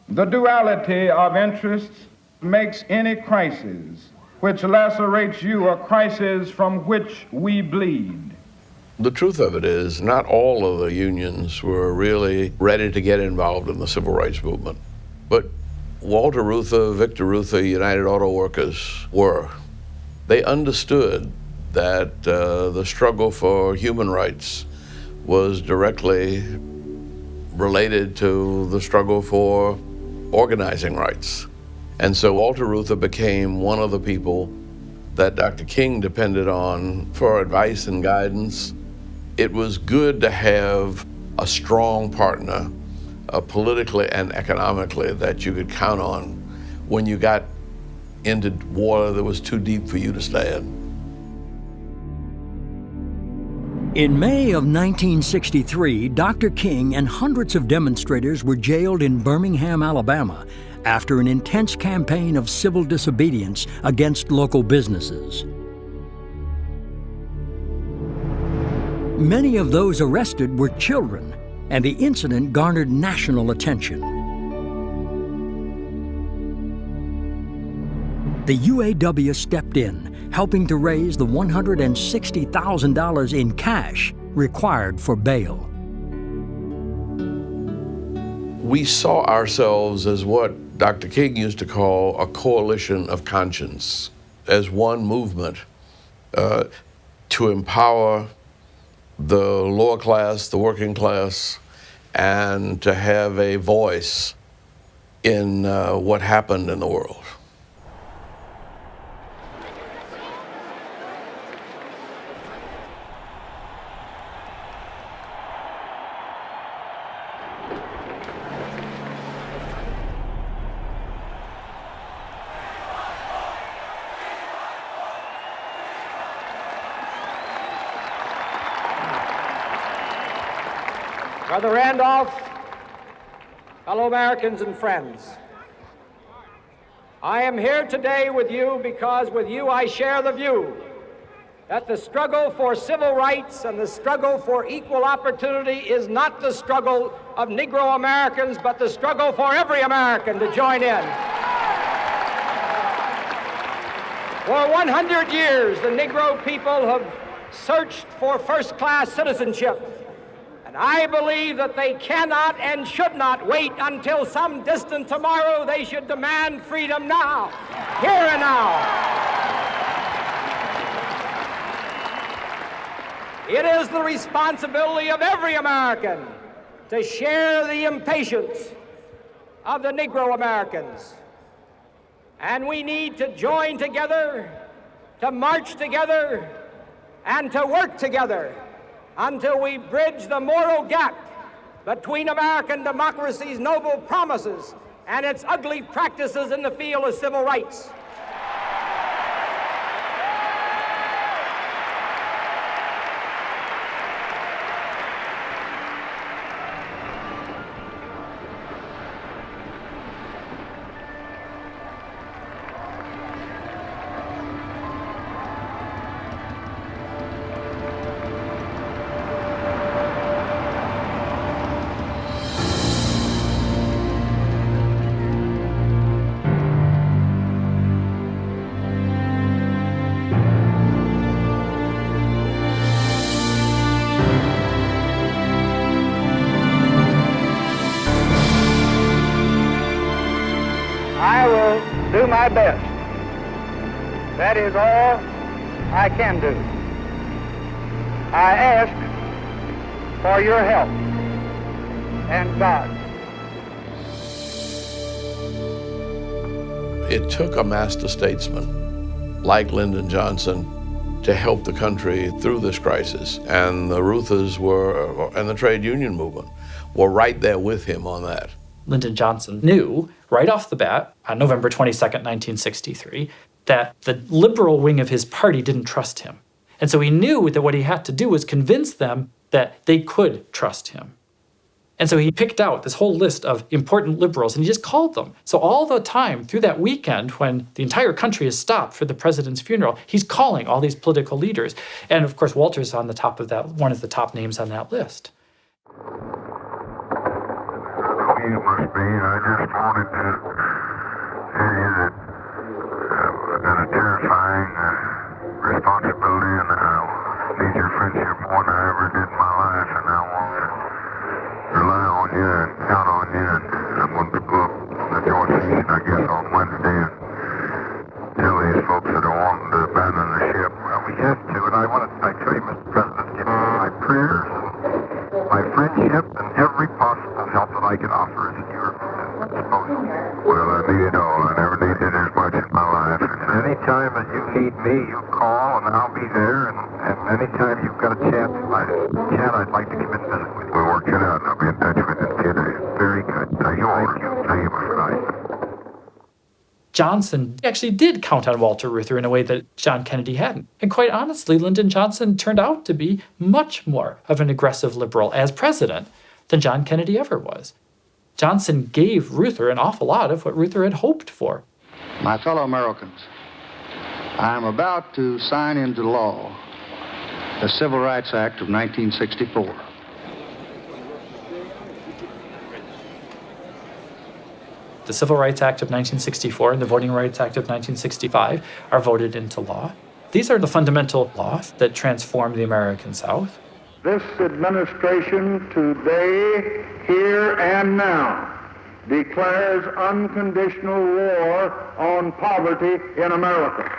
The duality of interests makes any crisis which lacerates you a crisis from which we bleed. The truth of it is, not all of the unions were really ready to get involved in the civil rights movement. But Walter Reuther, Victor Reuther, United Auto Workers were. They understood that the struggle for human rights was directly related to the struggle for organizing rights. And so Walter Reuther became one of the people that Dr. King depended on for advice and guidance. It was good to have a strong partner, politically and economically, that you could count on when you got into water that was too deep for you to stand. In May of 1963, Dr. King and hundreds of demonstrators were jailed in Birmingham, Alabama, after an intense campaign of civil disobedience against local businesses. Many of those arrested were children, and the incident garnered national attention. The UAW stepped in, helping to raise the $160,000 in cash required for bail. We saw ourselves as what Dr. King used to call a coalition of conscience, as one movement to empower the lower class, the working class, and to have a voice in what happened in the world. Brother Randolph, fellow Americans and friends, I am here today with you because with you I share the view that the struggle for civil rights and the struggle for equal opportunity is not the struggle of Negro Americans, but the struggle for every American to join in. For 100 years, the Negro people have searched for first-class citizenship. And I believe that they cannot and should not wait until some distant tomorrow. They should demand freedom now, here and now. It is the responsibility of every American to share the impatience of the Negro Americans. And we need to join together, to march together, and to work together until we bridge the moral gap between American democracy's noble promises and its ugly practices in the field of civil rights. my best. That is all I can do. I ask for your help and God. It took a master statesman like Lyndon Johnson to help the country through this crisis. And the Ruthers and the trade union movement were right there with him on that. Lyndon Johnson knew right off the bat on November 22nd, 1963, that the liberal wing of his party didn't trust him. And so he knew that what he had to do was convince them that they could trust him. And so he picked out this whole list of important liberals and he just called them. So all the time through that weekend when the entire country is stopped for the president's funeral, he's calling all these political leaders. And of course, Walter's on the top of that, one of the top names on that list. You must be. I just wanted to tell you that I've got a terrifying responsibility and I need your friendship more than I ever did in my life, and I want to rely on you and count on you, and I'm going to go up the joint session, I guess, on Wednesday and tell these folks that are wanting to abandon the ship. Well, we have to, and I tell you, Mr. President, give me my prayers, my friendship, and every possible help that I can offer is at your disposal. Well, I need it all. I never needed as much in my life. Any time that you need me, you call, and I'll be there. And anytime you've got a chance, I'd like to come in and visit with you. We'll work it out, and I'll be in touch with you in 2 days. Very good. Thank you, my friend. Johnson actually did count on Walter Reuther in a way that John Kennedy hadn't. And quite honestly, Lyndon Johnson turned out to be much more of an aggressive liberal as president than John Kennedy ever was. Johnson gave Reuther an awful lot of what Reuther had hoped for. My fellow Americans, I am about to sign into law the Civil Rights Act of 1964. The Civil Rights Act of 1964 and the Voting Rights Act of 1965 are voted into law. These are the fundamental laws that transform the American South. This administration today, here and now, declares unconditional war on poverty in America.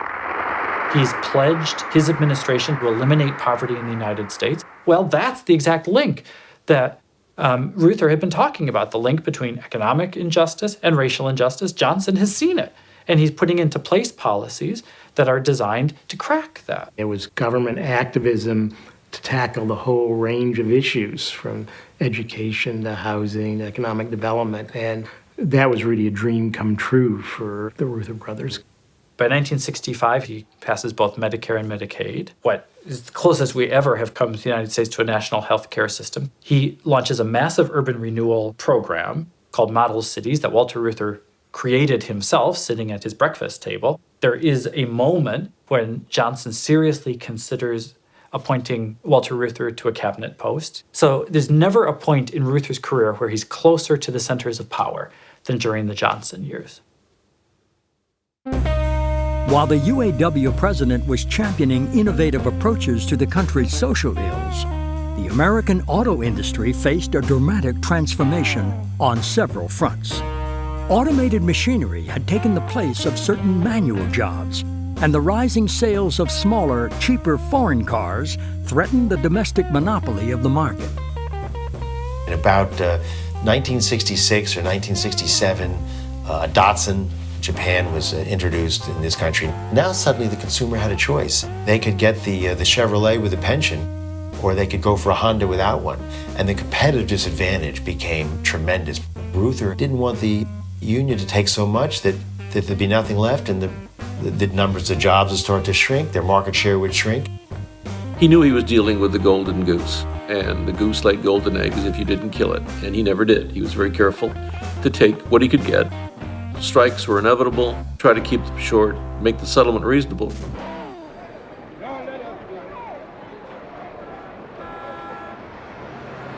He's pledged his administration to eliminate poverty in the United States. Well, that's the exact link that Reuther had been talking about, the link between economic injustice and racial injustice. Johnson has seen it, and he's putting into place policies that are designed to crack that. It was government activism to tackle the whole range of issues, from education to housing to economic development, and that was really a dream come true for the Reuther brothers. By 1965, he passes both Medicare and Medicaid, what is the closest we ever have come to the United States to a national health care system. He launches a massive urban renewal program called Model Cities that Walter Reuther created himself, sitting at his breakfast table. There is a moment when Johnson seriously considers appointing Walter Reuther to a cabinet post. So there's never a point in Reuther's career where he's closer to the centers of power than during the Johnson years. While the UAW president was championing innovative approaches to the country's social ills, the American auto industry faced a dramatic transformation on several fronts. Automated machinery had taken the place of certain manual jobs, and the rising sales of smaller, cheaper foreign cars threatened the domestic monopoly of the market. In about 1966 or 1967, Datsun Japan was introduced in this country. Now suddenly the consumer had a choice. They could get the Chevrolet with a pension, or they could go for a Honda without one. And the competitive disadvantage became tremendous. Reuther didn't want the union to take so much that there'd be nothing left, and the numbers of jobs would start to shrink, their market share would shrink. He knew he was dealing with the golden goose, and the goose laid golden eggs if you didn't kill it, and he never did. He was very careful to take what he could get. Strikes were inevitable, try to keep them short, make the settlement reasonable.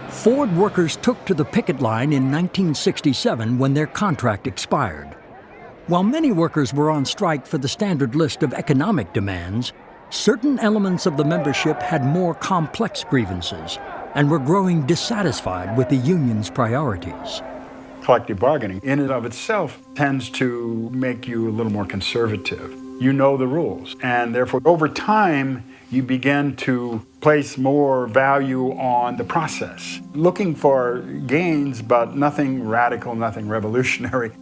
Ford workers took to the picket line in 1967 when their contract expired. While many workers were on strike for the standard list of economic demands, certain elements of the membership had more complex grievances and were growing dissatisfied with the union's priorities. collective bargaining in and of itself tends to make you a little more conservative. You know the rules, and therefore over time you begin to place more value on the process, looking for gains but nothing radical, nothing revolutionary.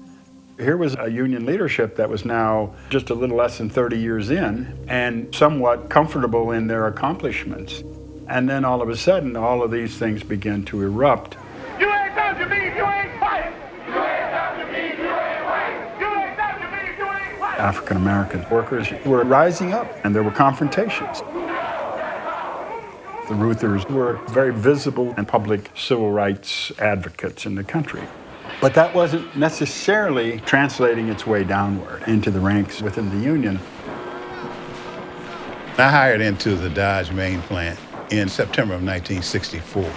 Here was a union leadership that was now just a little less than 30 years in and somewhat comfortable in their accomplishments. And then all of a sudden, all of these things begin to erupt. You ain't done to me, you ain't fighting. You ain't done to me, you ain't fighting. You ain't done to me, you ain't fighting. African American workers were rising up and there were confrontations. The Ruthers were very visible and public civil rights advocates in the country. But that wasn't necessarily translating its way downward into the ranks within the union. I hired into the Dodge main plant in September of 1964.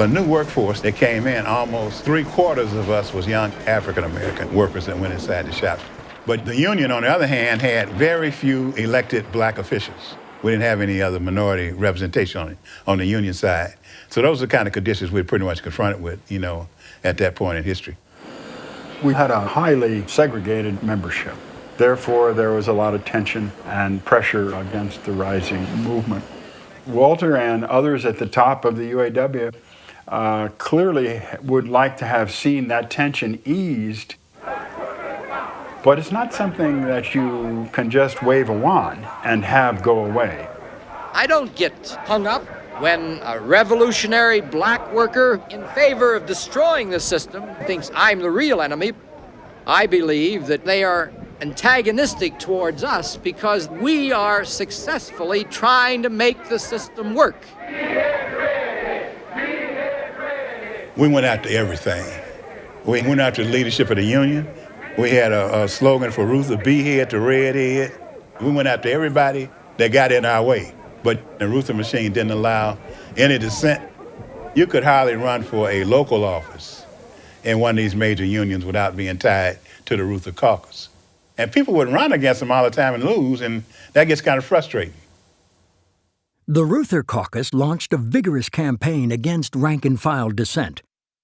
A new workforce that came in, almost 3/4 of us was young African-American workers that went inside the shops. But the union, on the other hand, had very few elected black officials. We didn't have any other minority representation on the union side. So those are the kind of conditions we're pretty much confronted with, at that point in history. We had a highly segregated membership. Therefore, there was a lot of tension and pressure against the rising movement. Walter and others at the top of the UAW clearly would like to have seen that tension eased, but it's not something that you can just wave a wand and have go away. I don't get hung up when a revolutionary black worker in favor of destroying the system thinks I'm the real enemy. I believe that they are antagonistic towards us because we are successfully trying to make the system work. We went after everything. We went after the leadership of the union. We had a slogan for Ruther, be head to redhead. We went after everybody that got in our way. But the Ruther machine didn't allow any dissent. You could hardly run for a local office in one of these major unions without being tied to the Ruther caucus. And people would run against them all the time and lose, and that gets kind of frustrating. The Ruther caucus launched a vigorous campaign against rank-and-file dissent,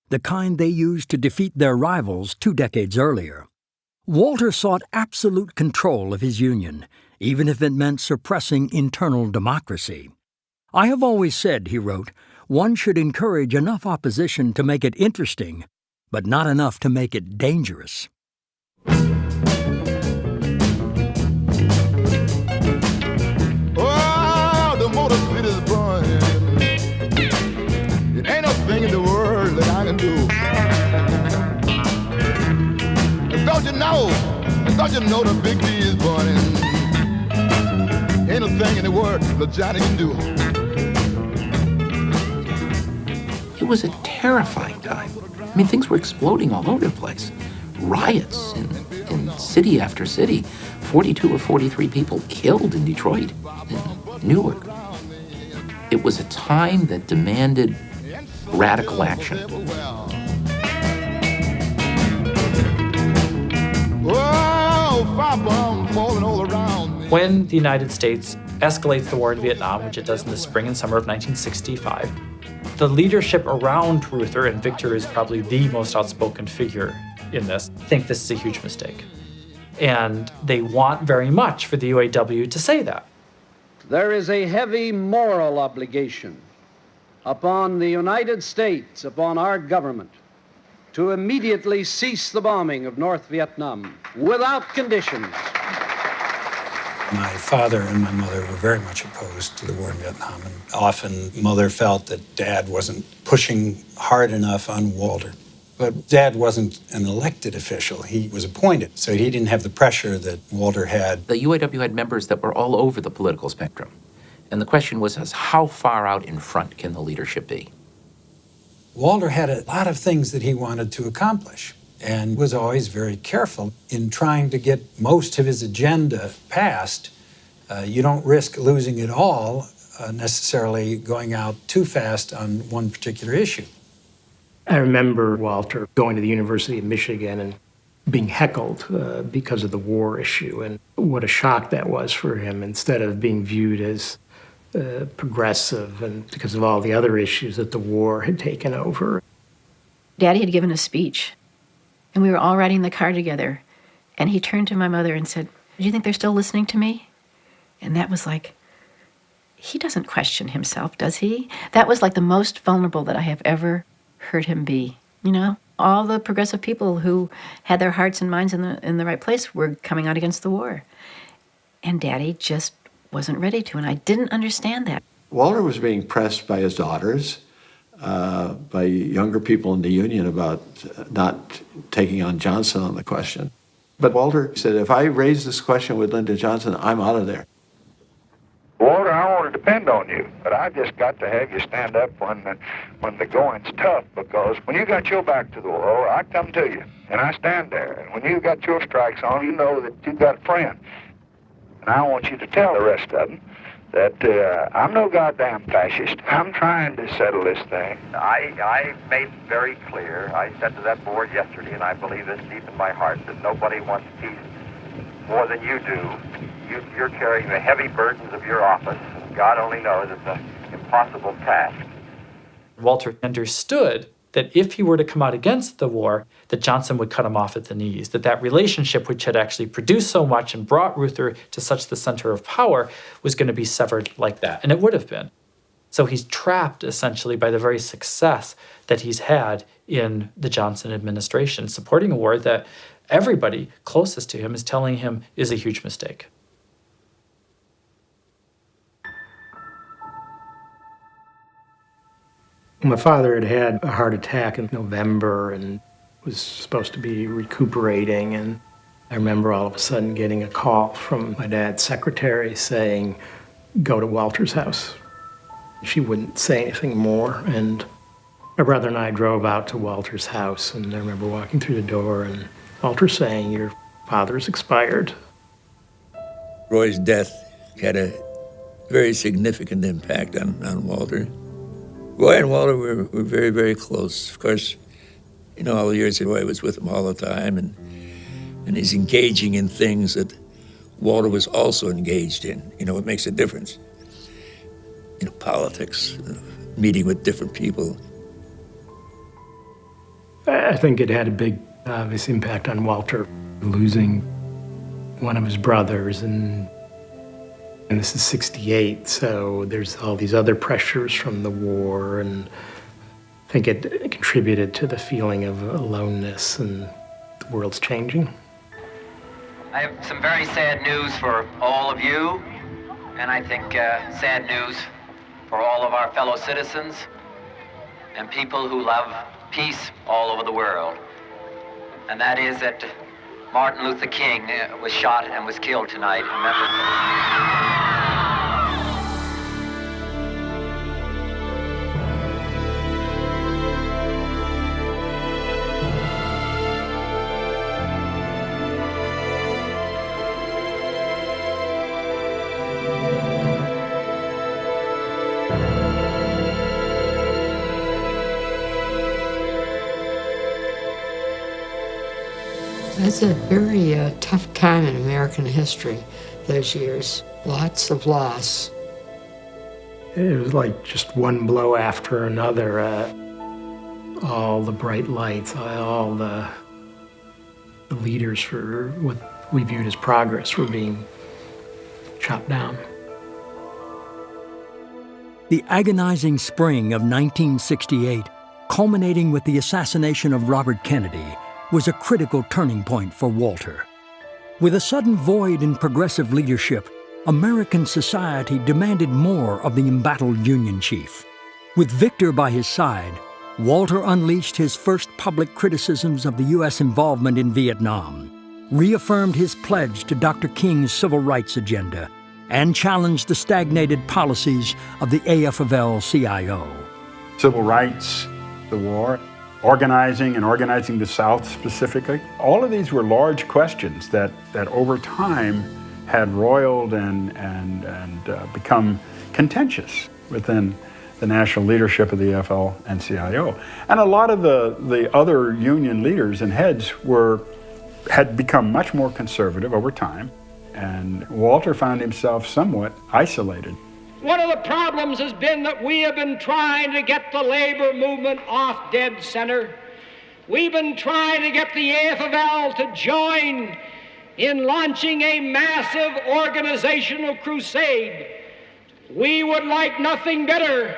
the kind they used to defeat their rivals 2 decades earlier. Walter sought absolute control of his union, even if it meant suppressing internal democracy. "I have always said," he wrote, "one should encourage enough opposition to make it interesting, but not enough to make it dangerous." Oh, the motor speed is burning. It ain't a thing in the world that I can do. Don't you know the big D is burning? Ain't a thing in the world that Johnny can do. It was a terrifying time. I mean, things were exploding all over the place. Riots in city after city. 42 or 43 people killed in Detroit, in Newark. It was a time that demanded radical action. Oh, fire bombs falling all around me. When the United States escalates the war in Vietnam, which it does in the spring and summer of 1965, the leadership around Ruther, and Victor is probably the most outspoken figure in this, think this is a huge mistake. And they want very much for the UAW to say that. There is a heavy moral obligation upon the United States, upon our government, to immediately cease the bombing of North Vietnam without conditions. My father and my mother were very much opposed to the war in Vietnam, and often Mother felt that Dad wasn't pushing hard enough on Walter. But Dad wasn't an elected official. He was appointed, so he didn't have the pressure that Walter had. The UAW had members that were all over the political spectrum. And the question was, how far out in front can the leadership be? Walter had a lot of things that he wanted to accomplish and was always very careful in trying to get most of his agenda passed. You don't risk losing it all, necessarily going out too fast on one particular issue. I remember Walter going to the University of Michigan and being heckled because of the war issue, and what a shock that was for him, instead of being viewed as progressive and because of all the other issues that the war had taken over. Daddy had given a speech And we were all riding in the car together. And he turned to my mother and said, "Do you think they're still listening to me?" And that was like, he doesn't question himself, does he? That was like the most vulnerable that I have ever heard him be, you know? All the progressive people who had their hearts and minds in the right place were coming out against the war. And Daddy just wasn't ready to, and I didn't understand that. Walter was being pressed by his daughters, by younger people in the Union about not taking on Johnson on the question. But Walter said, if I raise this question with Lyndon Johnson, I'm out of there. Walter, I don't want to depend on you, but I just got to have you stand up when the going's tough, because when you got your back to the wall, I come to you, and I stand there. And when you got your strikes on, you know that you got a friend. And I want you to tell the rest of them that I'm no goddamn fascist. I'm trying to settle this thing. I made very clear, I said to that board yesterday, and I believe this deep in my heart, that nobody wants peace more than you do. You're carrying the heavy burdens of your office. God only knows it's an impossible task. Walter understood that if he were to come out against the war, that Johnson would cut him off at the knees, that relationship which had actually produced so much and brought Reuther to such the center of power was going to be severed like that, and it would have been. So he's trapped, essentially, by the very success that he's had in the Johnson administration, supporting a war that everybody closest to him is telling him is a huge mistake. My father had had a heart attack in November and was supposed to be recuperating, and I remember all of a sudden getting a call from my dad's secretary saying, "Go to Walter's house." She wouldn't say anything more, and my brother and I drove out to Walter's house, and I remember walking through the door and Walter saying, "Your father's expired." Roy's death had a very significant impact on Walter. Roy and Walter were very, very close. Of course, you know, all the years that Roy was with him all the time, and he's engaging in things that Walter was also engaged in. You know, it makes a difference. You know, politics, meeting with different people. I think it had a big, obvious impact on Walter, losing one of his brothers, and this is 68, so there's all these other pressures from the war, and I think it contributed to the feeling of aloneness and the world's changing. I have some very sad news for all of you, and I think sad news for all of our fellow citizens and people who love peace all over the world. And that is that Martin Luther King was shot and was killed tonight in Memphis. It's a very tough time in American history, those years. Lots of loss. It was like just one blow after another. All the bright lights, all the leaders for what we viewed as progress were being chopped down. The agonizing spring of 1968, culminating with the assassination of Robert Kennedy, was a critical turning point for Walter. With a sudden void in progressive leadership, American society demanded more of the embattled Union chief. With Victor by his side, Walter unleashed his first public criticisms of the U.S. involvement in Vietnam, reaffirmed his pledge to Dr. King's civil rights agenda, and challenged the stagnated policies of the AFL-CIO. Civil rights, the war, organizing the South specifically. All of these were large questions that over time had roiled and become contentious within the national leadership of the AFL-CIO. And a lot of the other union leaders and heads had become much more conservative over time, and Walter found himself somewhat isolated. One of the problems has been that we have been trying to get the labor movement off dead center We've been trying to get the AFL to join in launching a massive organizational crusade. We would like nothing better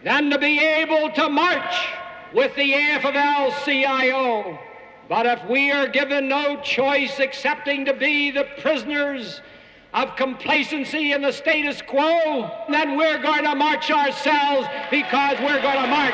than to be able to march with the AFL-CIO. But if we are given no choice excepting to be the prisoners of complacency in the status quo, then we're going to march ourselves because we're going to march.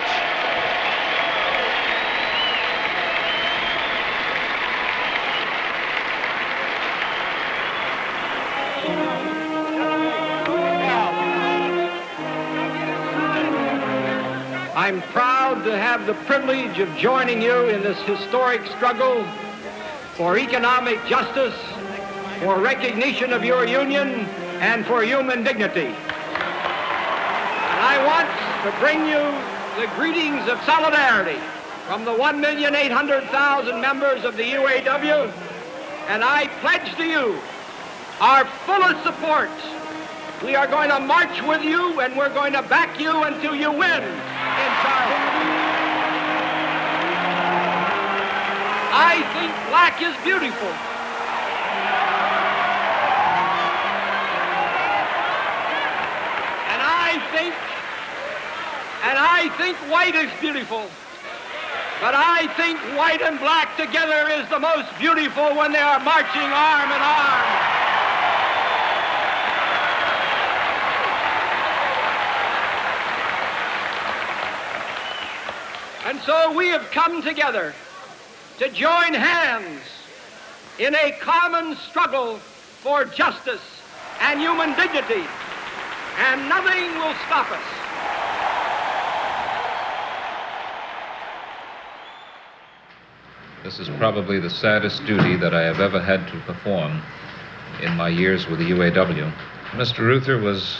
I'm proud to have the privilege of joining you in this historic struggle for economic justice, for recognition of your union, and for human dignity. And I want to bring you the greetings of solidarity from the 1,800,000 members of the UAW, and I pledge to you our fullest support. We are going to march with you, and we're going to back you until you win in Charlotte. I think black is beautiful. And I think white is beautiful. But I think white and black together is the most beautiful when they are marching arm in arm. And so we have come together to join hands in a common struggle for justice and human dignity, and nothing will stop us. This is probably the saddest duty that I have ever had to perform in my years with the UAW. Mr. Ruther was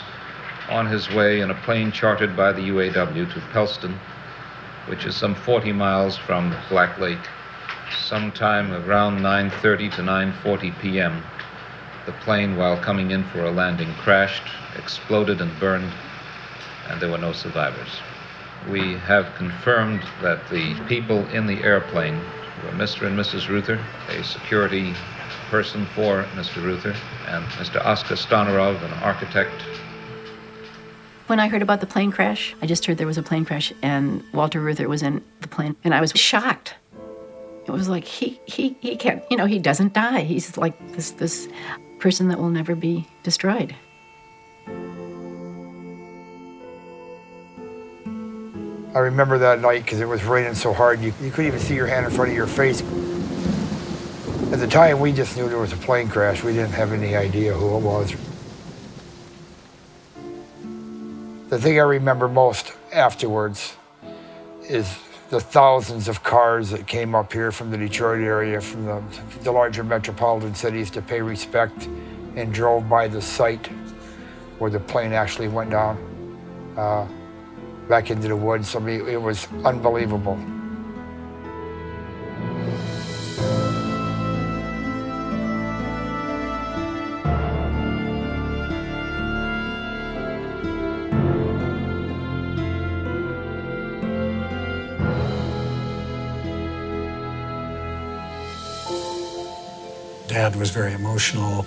on his way in a plane chartered by the UAW to Pelston, which is some 40 miles from Black Lake. Sometime around 9:30 to 9:40 p.m., the plane, while coming in for a landing, crashed, exploded, and burned, and there were no survivors. We have confirmed that the people in the airplane were Mr. and Mrs. Ruther, a security person for Mr. Ruther, and Mr. Oskar Stonerov, an architect. When I heard about the plane crash, I just heard there was a plane crash and Walter Reuther was in the plane, and I was shocked. It was like, he can't, he doesn't die. He's like this person that will never be destroyed. I remember that night because it was raining so hard you couldn't even see your hand in front of your face. At the time, we just knew there was a plane crash. We didn't have any idea who it was. The thing I remember most afterwards is the thousands of cars that came up here from the Detroit area, from the larger metropolitan cities to pay respect, and drove by the site where the plane actually went down, back into the woods. I mean, it was unbelievable. Dad was very emotional.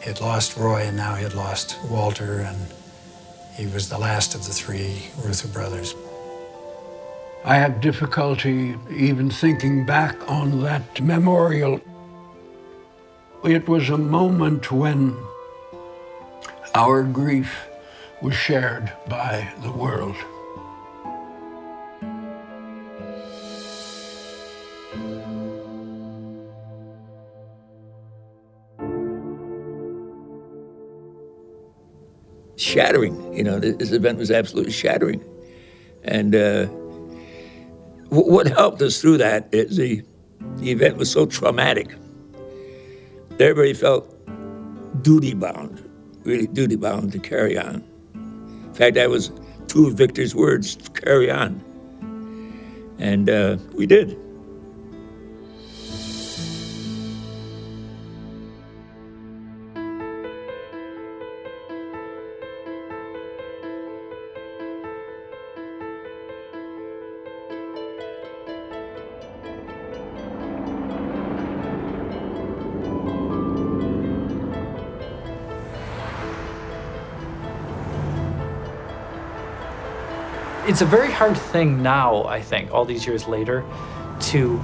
He had lost Roy, and now he had lost Walter, and he was the last of the three Reuther brothers. I have difficulty even thinking back on that memorial. It was a moment when our grief was shared by the world. Shattering, this event was absolutely shattering. And what helped us through that is the event was so traumatic. Everybody felt duty-bound, really duty-bound to carry on. In fact, that was two of Victor's words, carry on. And we did. It's a very hard thing now, I think, all these years later, to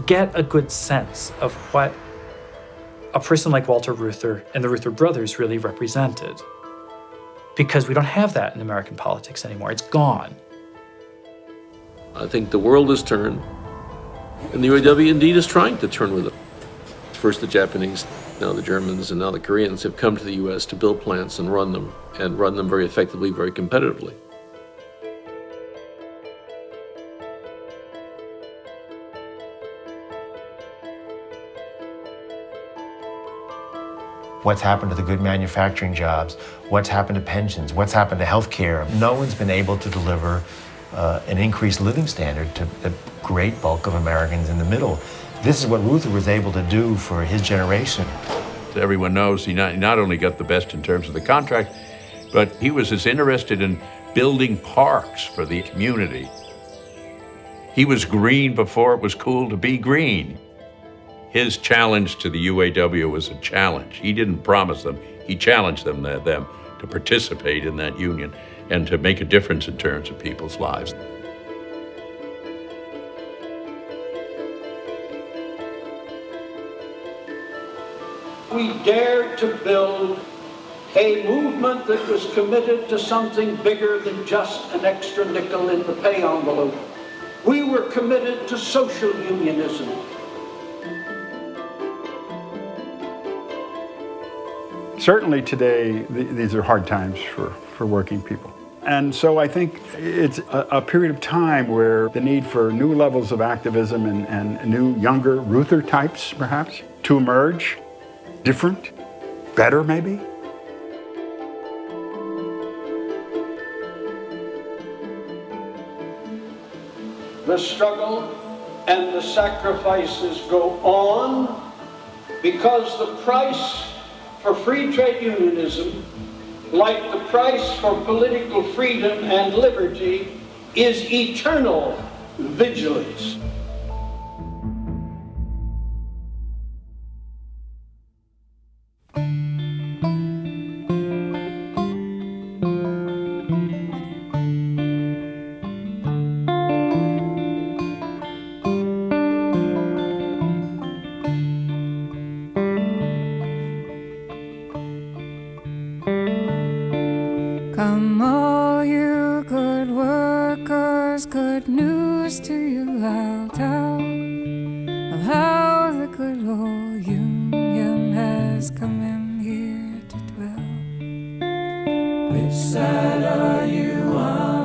get a good sense of what a person like Walter Reuther and the Reuther brothers really represented. Because we don't have that in American politics anymore. It's gone. I think the world has turned, and the UAW indeed is trying to turn with it. First the Japanese, now the Germans, and now the Koreans have come to the U.S. to build plants and run them very effectively, very competitively. What's happened to the good manufacturing jobs? What's happened to pensions? What's happened to health care? No one's been able to deliver an increased living standard to the great bulk of Americans in the middle. This is what Reuther was able to do for his generation. Everyone knows he not only got the best in terms of the contract, but he was as interested in building parks for the community. He was green before it was cool to be green. His challenge to the UAW was a challenge. He didn't promise them, he challenged them to participate in that union and to make a difference in terms of people's lives. We dared to build a movement that was committed to something bigger than just an extra nickel in the pay envelope. We were committed to social unionism. Certainly today, these are hard times for working people. And so I think it's a period of time where the need for new levels of activism and new, younger Reuther types, perhaps, to emerge, different, better maybe. The struggle and the sacrifices go on because the price for free trade unionism, like the price for political freedom and liberty, is eternal vigilance. Come all you good workers, good news to you I'll tell of how the good old union has come in here to dwell. Which side are you on?